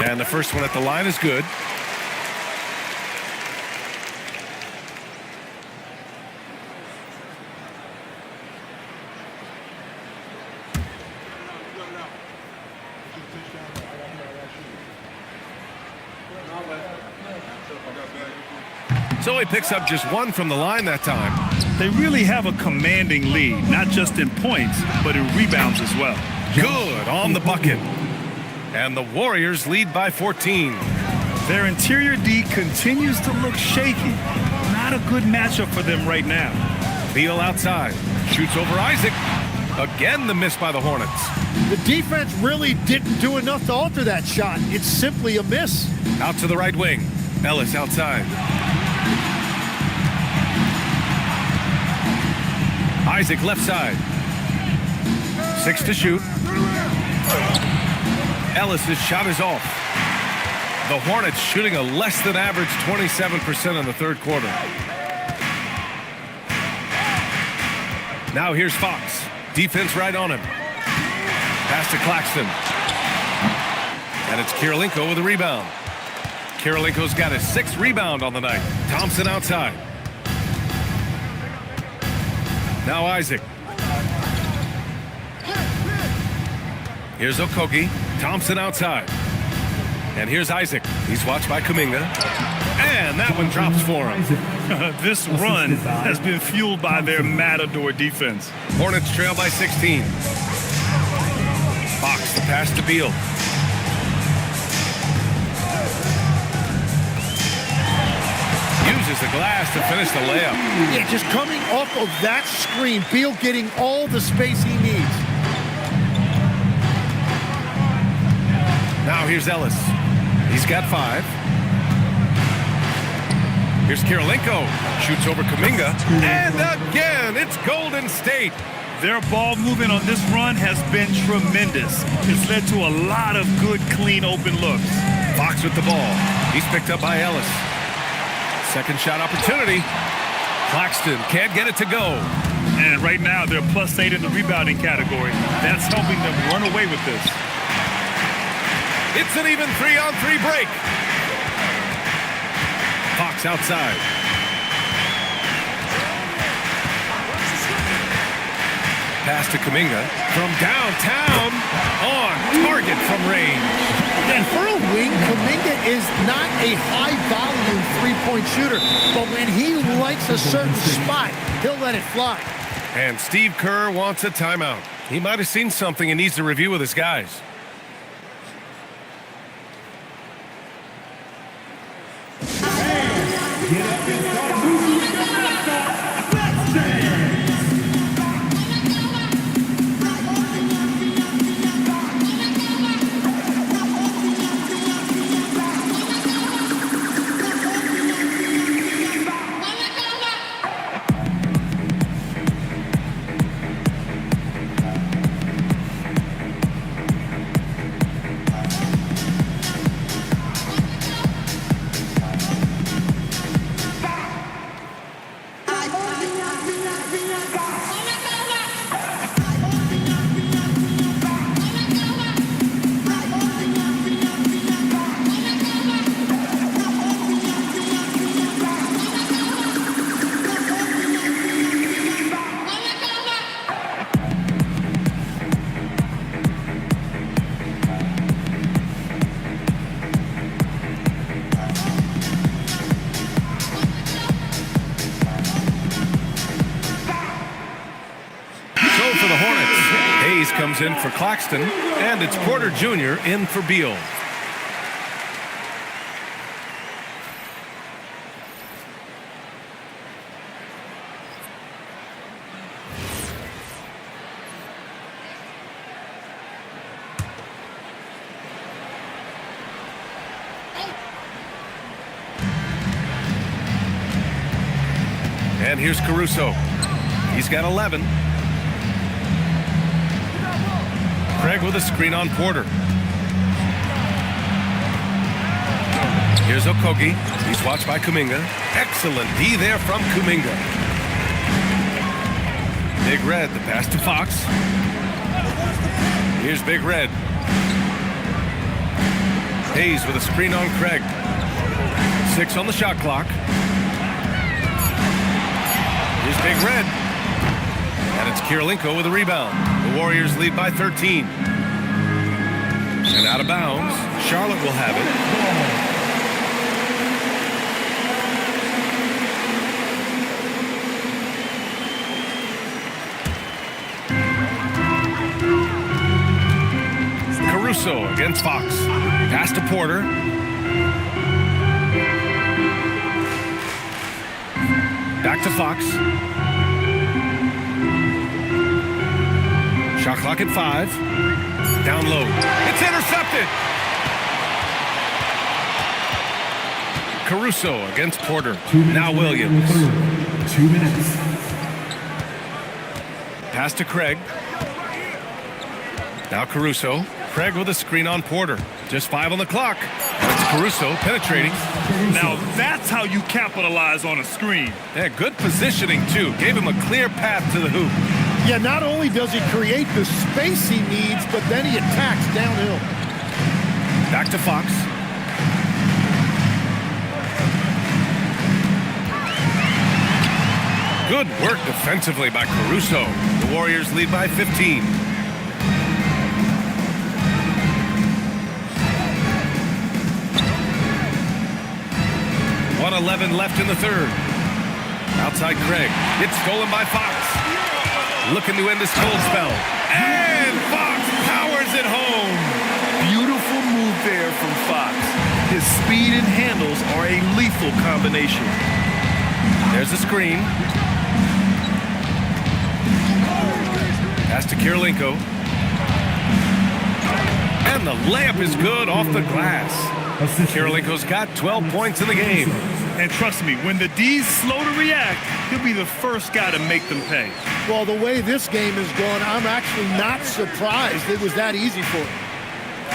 And the first one at the line is good. So he picks up just one from the line that time. They really have a commanding lead, not just in points, but in rebounds as well. Good on the bucket. And the Warriors lead by 14. Their interior D continues to look shaky. Not a good matchup for them right now. Beal outside. Shoots over Isaac. Again, the miss by the Hornets. The defense really didn't do enough to alter that shot. It's simply a miss. Out to the right wing. Ellis outside. Isaac left side. 6 to shoot. Ellis's shot is off. The Hornets shooting a less than average 27% in the third quarter. Now here's Fox. Defense right on him. Pass to Claxton. And it's Kirilenko with a rebound. Kirilenko's got his 6th rebound on the night. Thompson outside. Now Isaac. Here's Okogie. Thompson outside. And here's Isaac. He's watched by Kuminga. And that one drops for him. This run has been fueled by their Matador defense. Hornets trail by 16. Fox, the pass to Beal. Uses the glass to finish the layup. Yeah, just coming off of that screen, Beal getting all the space he needs. Now here's Ellis. He's got 5. Here's Kirilenko. Shoots over Kuminga. And again, it's Golden State. Their ball movement on this run has been tremendous. It's led to a lot of good, clean, open looks. Fox with the ball. He's picked up by Ellis. Second shot opportunity. Claxton can't get it to go. And right now, they're +8 in the rebounding category. That's helping them run away with this. It's an even 3-on-3 break. Fox outside. Pass to Kuminga from downtown, on target from range. And for a wing, Kuminga is not a high-volume three-point shooter, but when he likes a certain spot, he'll let it fly. And Steve Kerr wants a timeout. He might have seen something and needs to review with his guys. Get up and start moving. Let's dance. For the Hornets, Hayes comes in for Claxton, and it's Porter Jr. in for Beal. And here's Caruso. He's got 11. Craig with a screen on Porter. Here's Okogie. He's watched by Kuminga. Excellent D there from Kuminga. Big Red, the pass to Fox. Here's Big Red. Hayes with a screen on Craig. 6 on the shot clock. Here's Big Red. And it's Kirilenko with a rebound. The Warriors lead by 13. And out of bounds, Charlotte will have it. Caruso against Fox. Pass to Porter. Back to Fox. Shot clock at 5. Down low. It's intercepted. Caruso against Porter. Now Williams. 2 minutes. Pass to Craig. Now Caruso. Craig with a screen on Porter. Just 5 on the clock. And it's Caruso penetrating. Now that's how you capitalize on a screen. Yeah, good positioning too. Gave him a clear path to the hoop. Yeah, not only does he create the space he needs, but then he attacks downhill. Back to Fox. Good work defensively by Caruso. The Warriors lead by 15. 1:11 left in the third. Outside Craig. It's stolen by Fox. Looking to end this cold spell. And Fox powers it home. Beautiful move there from Fox. His speed and handles are a lethal combination. There's a screen. Pass to Kirilenko. And the layup is good off the glass. Kirilenko's got 12 points in the game. And trust me, when the D's slow to react, he'll be the first guy to make them pay. Well, the way this game is going, I'm actually not surprised it was that easy for him.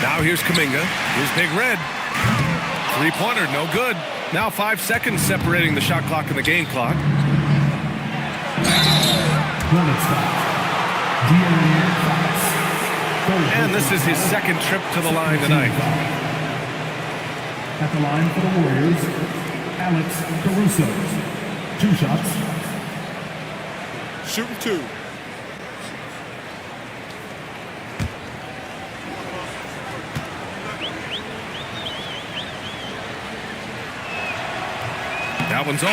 Now here's Kuminga. Here's Big Red. Three-pointer, no good. Now 5 seconds separating the shot clock and the game clock. And this is his second trip to the line tonight. At the line for the Warriors, Alex Caruso. 2 shots. Shooting 2. That one's off.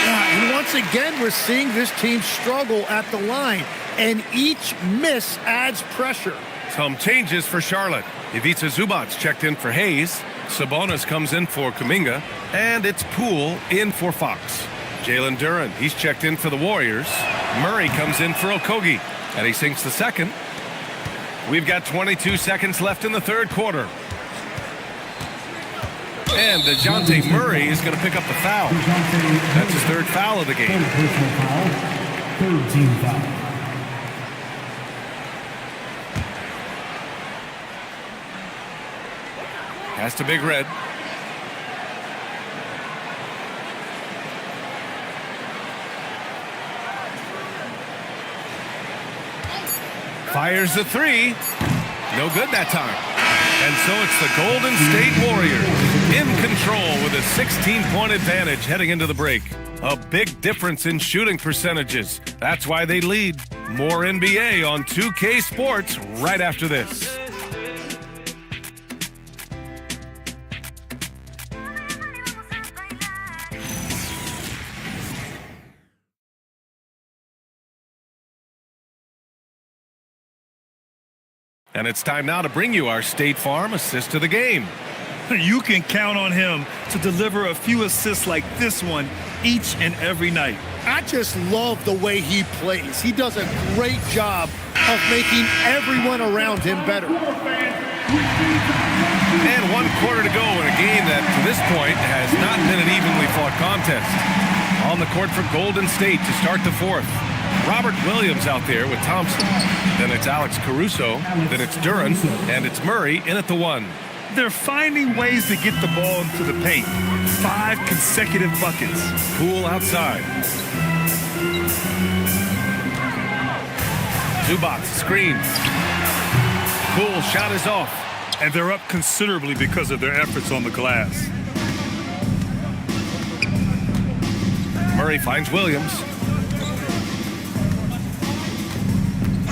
Yeah, and once again, we're seeing this team struggle at the line, and each miss adds pressure. Some changes for Charlotte. Ivica Zubac's checked in for Hayes. Sabonis comes in for Kuminga. And it's Poole in for Fox. Jalen Duren, he's checked in for the Warriors. Murray comes in for Okogie. And he sinks the second. We've got 22 seconds left in the third quarter. And DeJounte Murray is going to pick up the foul. That's his third foul of the game. Personal foul. Third team foul. Pass to Big Red. Fires the three. No good that time. And so it's the Golden State Warriors in control with a 16-point advantage heading into the break. A big difference in shooting percentages. That's why they lead. More NBA on 2K Sports right after this. And it's time now to bring you our State Farm assist to the game. You can count on him to deliver a few assists like this one each and every night. I just love the way he plays. He does a great job of making everyone around him better. And 1 quarter to go in a game that, to this point, has not been an evenly fought contest. On the court for Golden State to start the fourth. Robert Williams out there with Thompson. Then it's Alex Caruso. Then it's Duren. And it's Murray in at the 1. They're finding ways to get the ball into the paint. 5 consecutive buckets. Poole outside. Zubac screens. Poole shot is off. And they're up considerably because of their efforts on the glass. Murray finds Williams.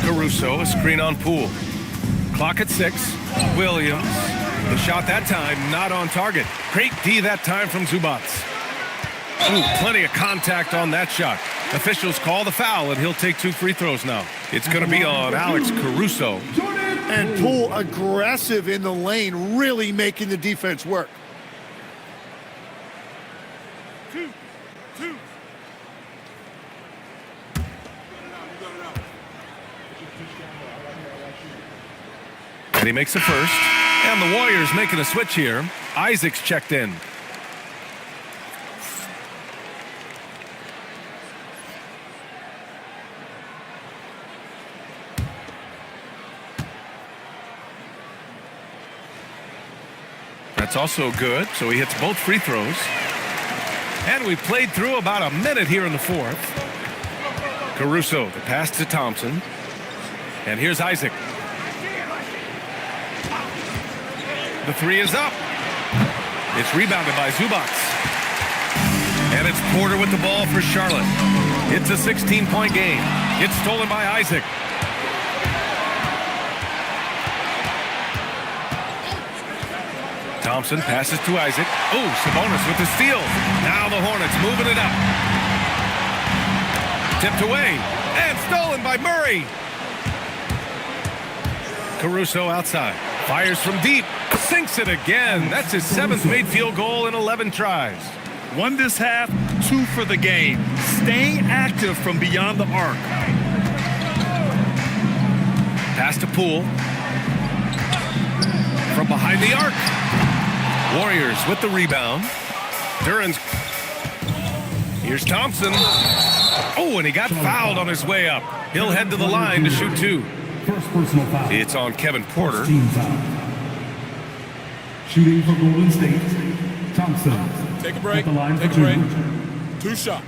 Caruso, a screen on Poole. Clock at 6. Williams. The shot that time, not on target. Great D that time from Zubac. Ooh, plenty of contact on that shot. Officials call the foul, and he'll take 2 free throws now. It's going to be on Alex Caruso. And Poole aggressive in the lane, really making the defense work. And he makes a first. And the Warriors making a switch here. Isaac's checked in. That's also good, so he hits both free throws. And we played through about a minute here in the fourth. Caruso, the pass to Thompson. And here's Isaac. The 3 is up. It's rebounded by Zubac. And it's Porter with the ball for Charlotte. It's a 16-point game. It's stolen by Isaac. Thompson passes to Isaac. Oh, Sabonis with the steal. Now the Hornets moving it up. Tipped away and stolen by Murray. Caruso outside. Fires from deep. Sinks it again. That's his 7th made field goal in 11 tries. 1 this half, 2 for the game. Staying active from beyond the arc. Pass to Poole. From behind the arc. Warriors with the rebound. Duran's. Here's Thompson. Oh, and he got fouled on his way up. He'll head to the line to shoot 2. First personal foul. It's on Kevin Porter. Team foul. Shooting for Golden State, Thompson. Take a break. At the line Take for a break. 2 shots.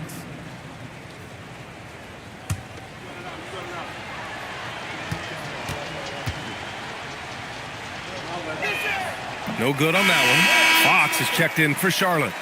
No good on that one. Fox is checked in for Charlotte.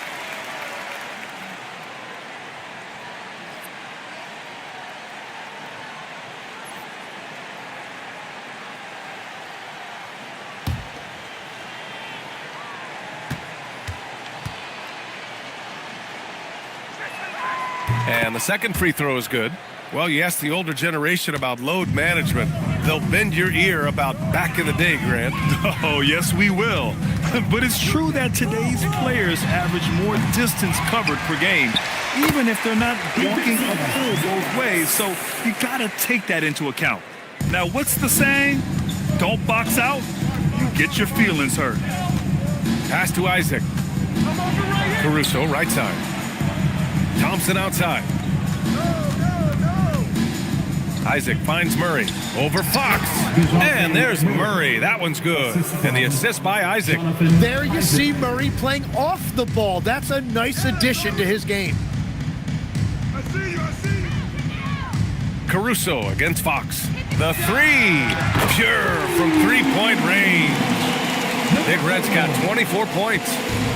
And the second free throw is good. Well, you ask the older generation about load management. They'll bend your ear about back in the day, Grant. Oh, yes, we will. But it's true that today's players average more distance covered per game, even if they're not walking a full both ways. So you got to take that into account. Now, what's the saying? Don't box out, you get your feelings hurt. Pass to Isaac. Caruso, right side. Thompson outside. Isaac finds Murray. Over Fox. And there's Murray. That one's good. And the assist by Isaac. There you see Murray playing off the ball. That's a nice addition to his game. I see you. Caruso against Fox. The 3. Pure from 3-point range. Big Red's got 24 points.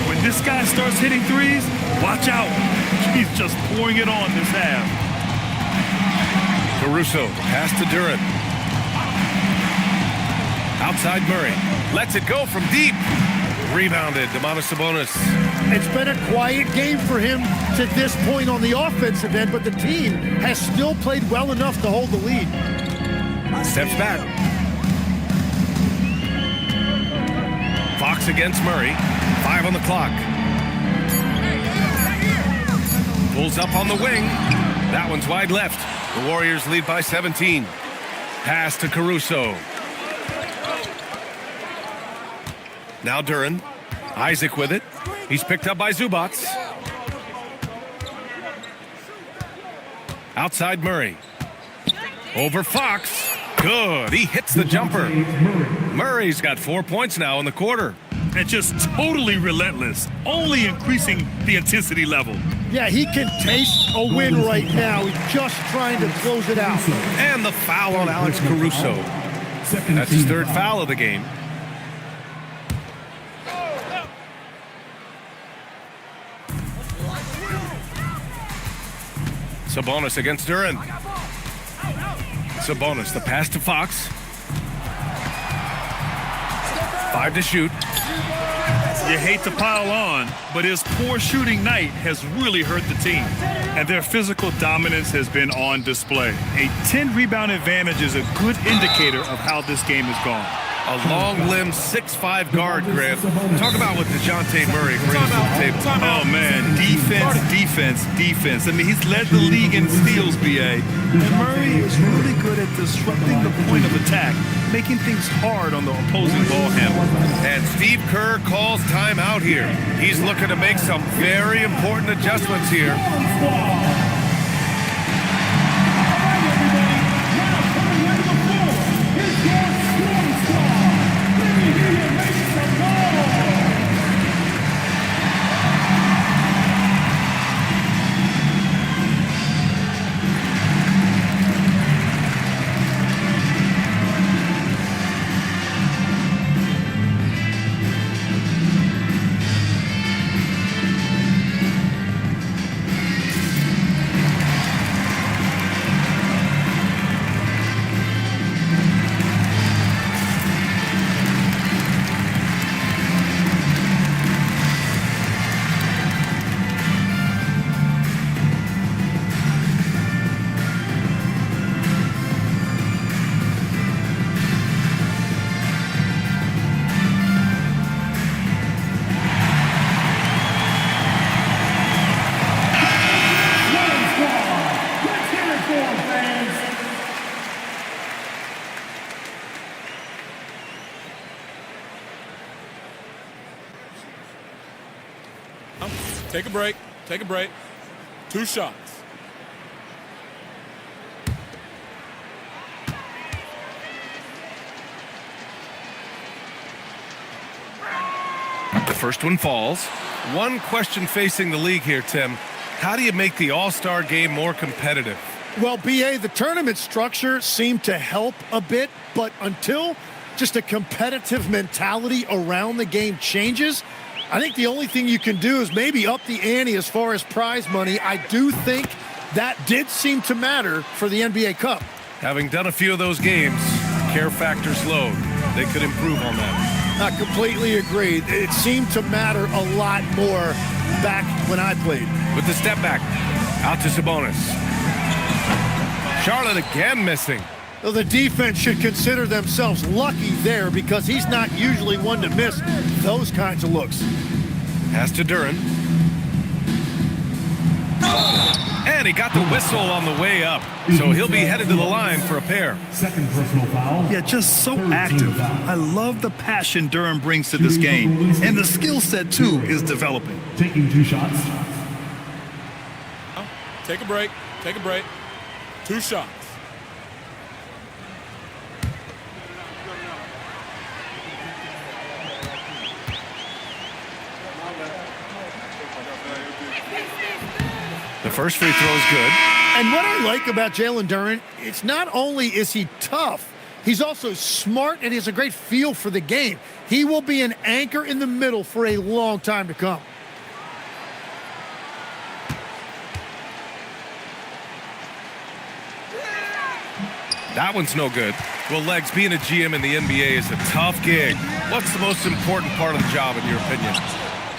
When this guy starts hitting threes, watch out. He's just pouring it on this half. Caruso, pass to Duran. Outside Murray. Lets it go from deep. Rebounded, Sabonis. It's been a quiet game for him to this point on the offensive end, but the team has still played well enough to hold the lead. Steps back. Fox against Murray. 5 on the clock. Pulls up on the wing. That one's wide left. The Warriors lead by 17. Pass to Caruso. Now Duran. Isaac with it. He's picked up by Zubac. Outside Murray. Over Fox. Good. He hits the jumper. Murray's got 4 points now in the quarter. And just totally relentless, only increasing the intensity level. Yeah, he can taste a win right now. He's just trying to close it out. And the foul on Alex Caruso. That's his 3rd foul of the game. Sabonis against Duran. Sabonis, the pass to Fox. 5 to shoot. You hate to pile on, but his poor shooting night has really hurt the team, and their physical dominance has been on display. A 10-rebound advantage is a good indicator of how this game has gone. A long-limbed 6'5" guard, Grant. Talk about what DeJounte Murray brings to the table. Oh, man. Defense. I mean, he's led the league in steals, B.A. And Murray is really good at disrupting the point of attack, making things hard on the opposing ball handler. And Steve Kerr calls timeout here. He's looking to make some very important adjustments here. Take a break. Take a break. 2 shots. The first one falls. One question facing the league here, Tim. How do you make the All-Star game more competitive? Well, B.A., the tournament structure seemed to help a bit, but until just a competitive mentality around the game changes, I think the only thing you can do is maybe up the ante as far as prize money. I do think that did seem to matter for the NBA Cup. Having done a few of those games, care factor's low. They could improve on that. I completely agree. It seemed to matter a lot more back when I played. With the step back, out to Sabonis. Charlotte again missing. Well, the defense should consider themselves lucky there because he's not usually one to miss those kinds of looks. Pass to Duran. And he got the whistle on the way up. So he'll be headed to the line for a pair. Second personal foul. Yeah, just so active. I love the passion Durham brings to this game. And the skill set, too, is developing. Taking 2 shots. Take a break. Take a break. 2 shots. The first free throw is good. And what I like about Jalen Duran, it's not only is he tough, he's also smart and he has a great feel for the game. He will be an anchor in the middle for a long time to come. That one's no good. Well, Legs, being a GM in the NBA is a tough gig. What's the most important part of the job, in your opinion?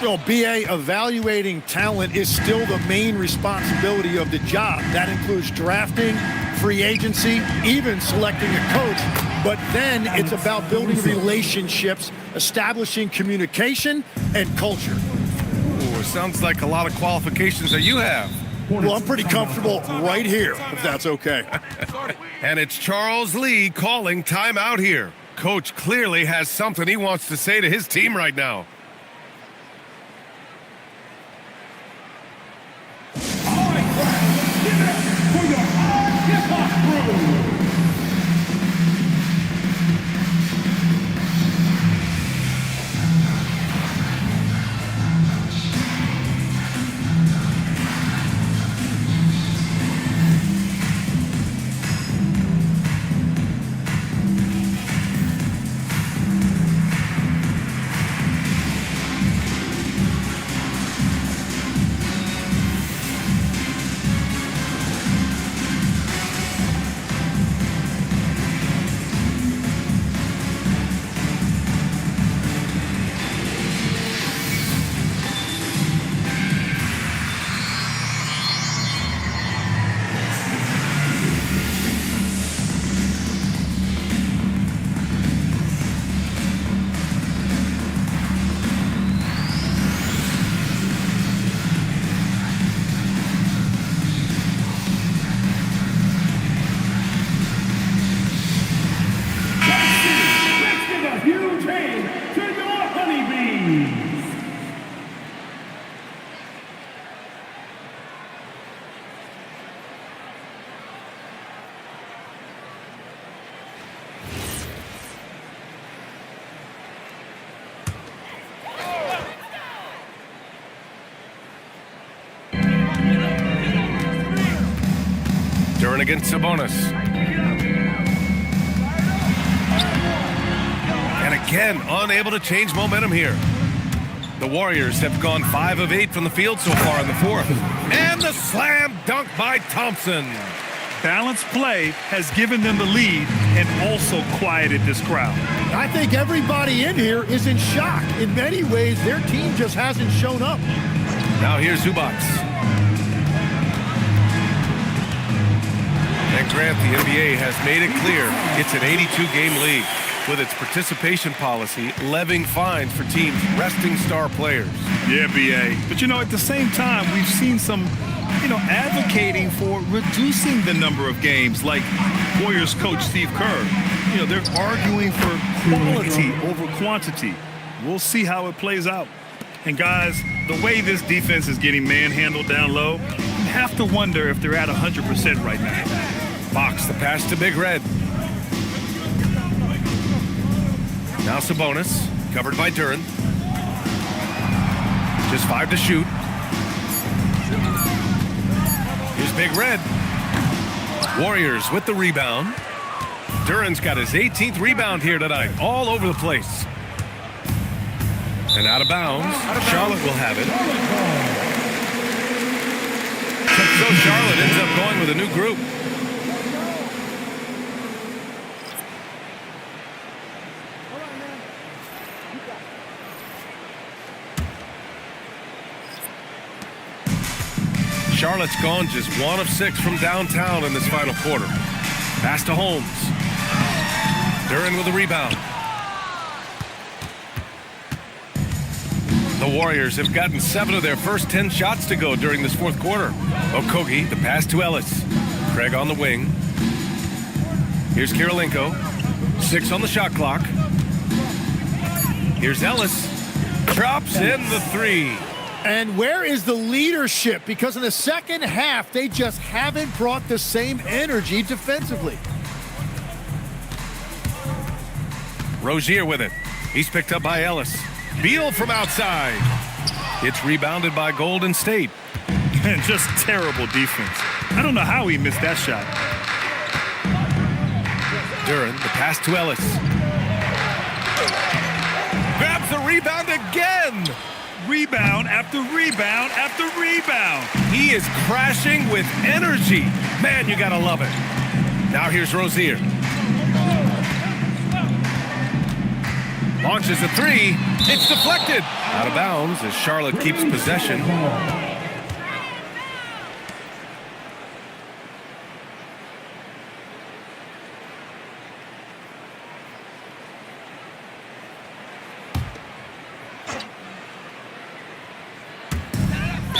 Well, BA, evaluating talent is still the main responsibility of the job. That includes drafting, free agency, even selecting a coach. But then it's about building relationships, establishing communication, and culture. Ooh, it sounds like a lot of qualifications that you have. Well, I'm pretty comfortable right here, if that's okay. And it's Charles Lee calling timeout here. Coach clearly has something he wants to say to his team right now. Duran against Sabonis. And again, unable to change momentum here. The Warriors have gone 5 of 8 from the field so far in the fourth. And the slam dunk by Thompson. Balanced play has given them the lead and also quieted this crowd. I think everybody in here is in shock. In many ways, their team just hasn't shown up. Now here's Zubac. And Grant, the NBA has made it clear it's an 82-game league with its participation policy levying fines for teams resting star players. Yeah, B.A. But, at the same time, we've seen some, advocating for reducing the number of games, like Warriors coach Steve Kerr. They're arguing for quality over quantity. We'll see how it plays out. And, guys, the way this defense is getting manhandled down low, you have to wonder if they're at 100% right now. Fox, the pass to Big Red. Now Sabonis, covered by Duran. Just 5 to shoot. Here's Big Red. Warriors with the rebound. Duran's got his 18th rebound here tonight, all over the place. And out of bounds. Charlotte will have it. So Charlotte ends up going with a new group. Charlotte's gone just 1 of 6 from downtown in this final quarter. Pass to Holmes. Duran with a rebound. The Warriors have gotten 7 of their first 10 shots to go during this fourth quarter. Okogie, the pass to Ellis. Craig on the wing. Here's Kirilenko. 6 on the shot clock. Here's Ellis. Drops in the 3. And where is the leadership? Because in the second half, they just haven't brought the same energy defensively. Rozier with it. He's picked up by Ellis. Beal from outside. It's rebounded by Golden State. And just terrible defense. I don't know how he missed that shot. Duran, the pass to Ellis. Grabs the rebound again. Rebound after rebound after rebound. He is crashing with energy. Man, you gotta love it. Now here's Rozier. Launches a 3. It's deflected. Out of bounds as Charlotte keeps possession.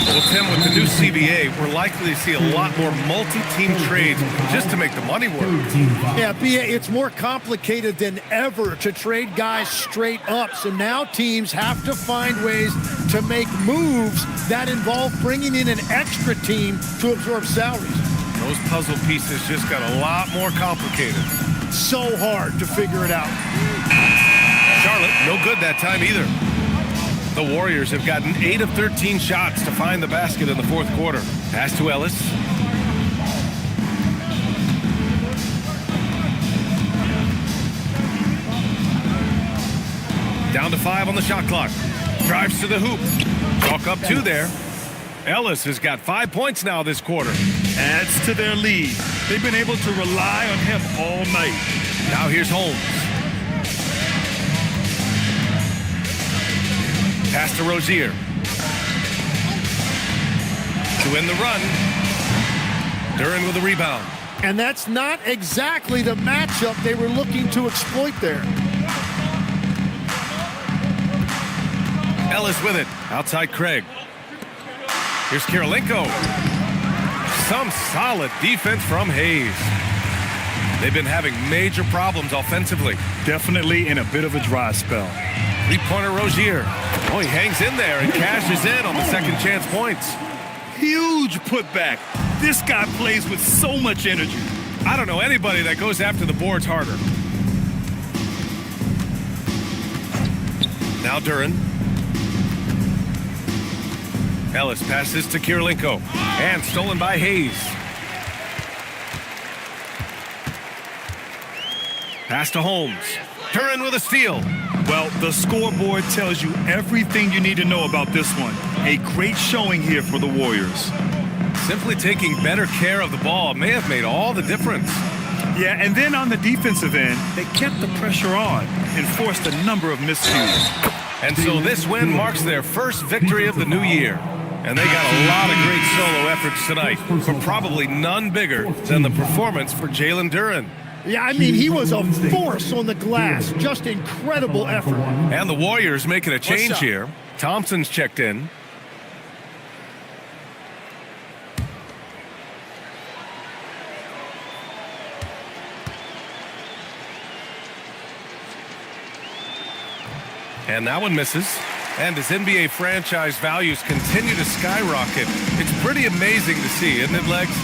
Well, Tim, with the new CBA, we're likely to see a lot more multi-team trades just to make the money work. Yeah, it's more complicated than ever to trade guys straight up. So now teams have to find ways to make moves that involve bringing in an extra team to absorb salaries. Those puzzle pieces just got a lot more complicated. So hard to figure it out. Charlotte, no good that time either. The Warriors have gotten 8 of 13 shots to find the basket in the fourth quarter. Pass to Ellis. Down to 5 on the shot clock. Drives to the hoop. Chalk up 2 there. Ellis has got 5 points now this quarter. Adds to their lead. They've been able to rely on him all night. Now here's Holmes. Pass to Rozier. To end the run. Duran with a rebound. And that's not exactly the matchup they were looking to exploit there. Ellis with it. Outside Craig. Here's Kirilenko. Some solid defense from Hayes. They've been having major problems offensively. Definitely in a bit of a dry spell. Three-pointer Rozier. Oh, he hangs in there and cashes in on the second chance points. Huge putback. This guy plays with so much energy. I don't know anybody that goes after the boards harder. Now Duran. Ellis passes to Kirilenko. And stolen by Hayes. Pass to Holmes. Duren with a steal. Well, the scoreboard tells you everything you need to know about this one. A great showing here for the Warriors. Simply taking better care of the ball may have made all the difference. Yeah, and then on the defensive end, they kept the pressure on and forced a number of miscues. And so this win marks their first victory of the new year. And they got a lot of great solo efforts tonight, but probably none bigger than the performance for Jalen Duren. Yeah, I mean, he was a force on the glass. Just incredible effort. And the Warriors making a change here. Thompson's checked in. And that one misses. And as NBA franchise values continue to skyrocket, it's pretty amazing to see, isn't it, Legs?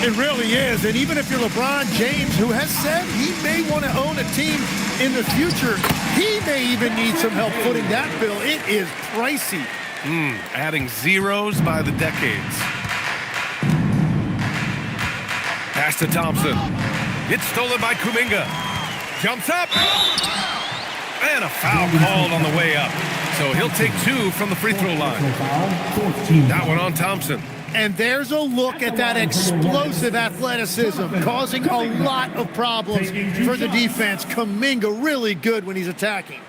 It really is. And even if you're LeBron James, who has said he may want to own a team in the future, he may even need some help footing that bill. It is pricey. Adding zeros by the decades. Pass to Thompson. It's stolen by Kuminga. Jumps up. And a foul called on the way up. So he'll take 2 from the free throw line. That one on Thompson. And there's a look at that explosive athleticism, causing a lot of problems for the defense. Kuminga really good when he's attacking.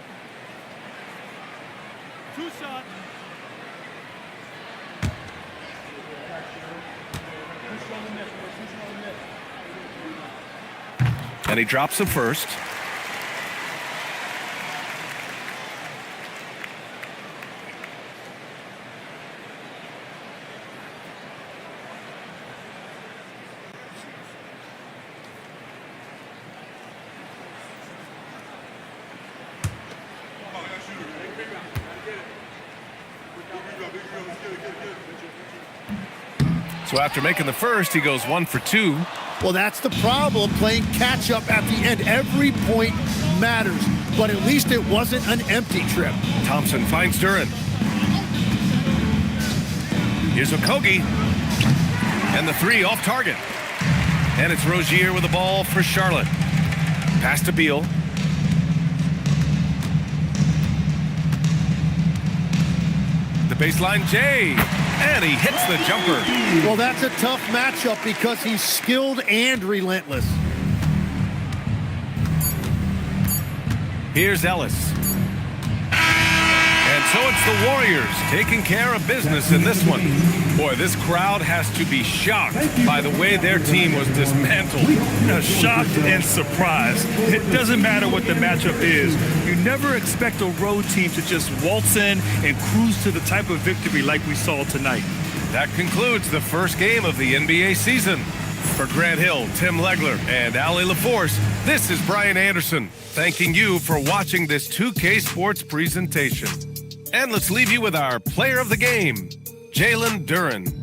And he drops the first. So after making the first, he goes 1 for 2. Well, that's the problem, playing catch-up at the end. Every point matters, but at least it wasn't an empty trip. Thompson finds Duren. Here's Okogie. And the 3 off target. And it's Rozier with the ball for Charlotte. Pass to Beal. The baseline, Jay. And he hits the jumper. Well, that's a tough matchup because he's skilled and relentless. Here's Ellis. And so it's the Warriors taking care of business in this one. Boy, this crowd has to be shocked by the way their team was dismantled. Shocked and surprised. It doesn't matter what the matchup is. You never expect a road team to just waltz in and cruise to the type of victory like we saw tonight. That concludes the first game of the NBA season. For Grant Hill, Tim Legler, and Allie LaForce, this is Brian Anderson, thanking you for watching this 2K Sports presentation. And let's leave you with our player of the game, Jalen Duren.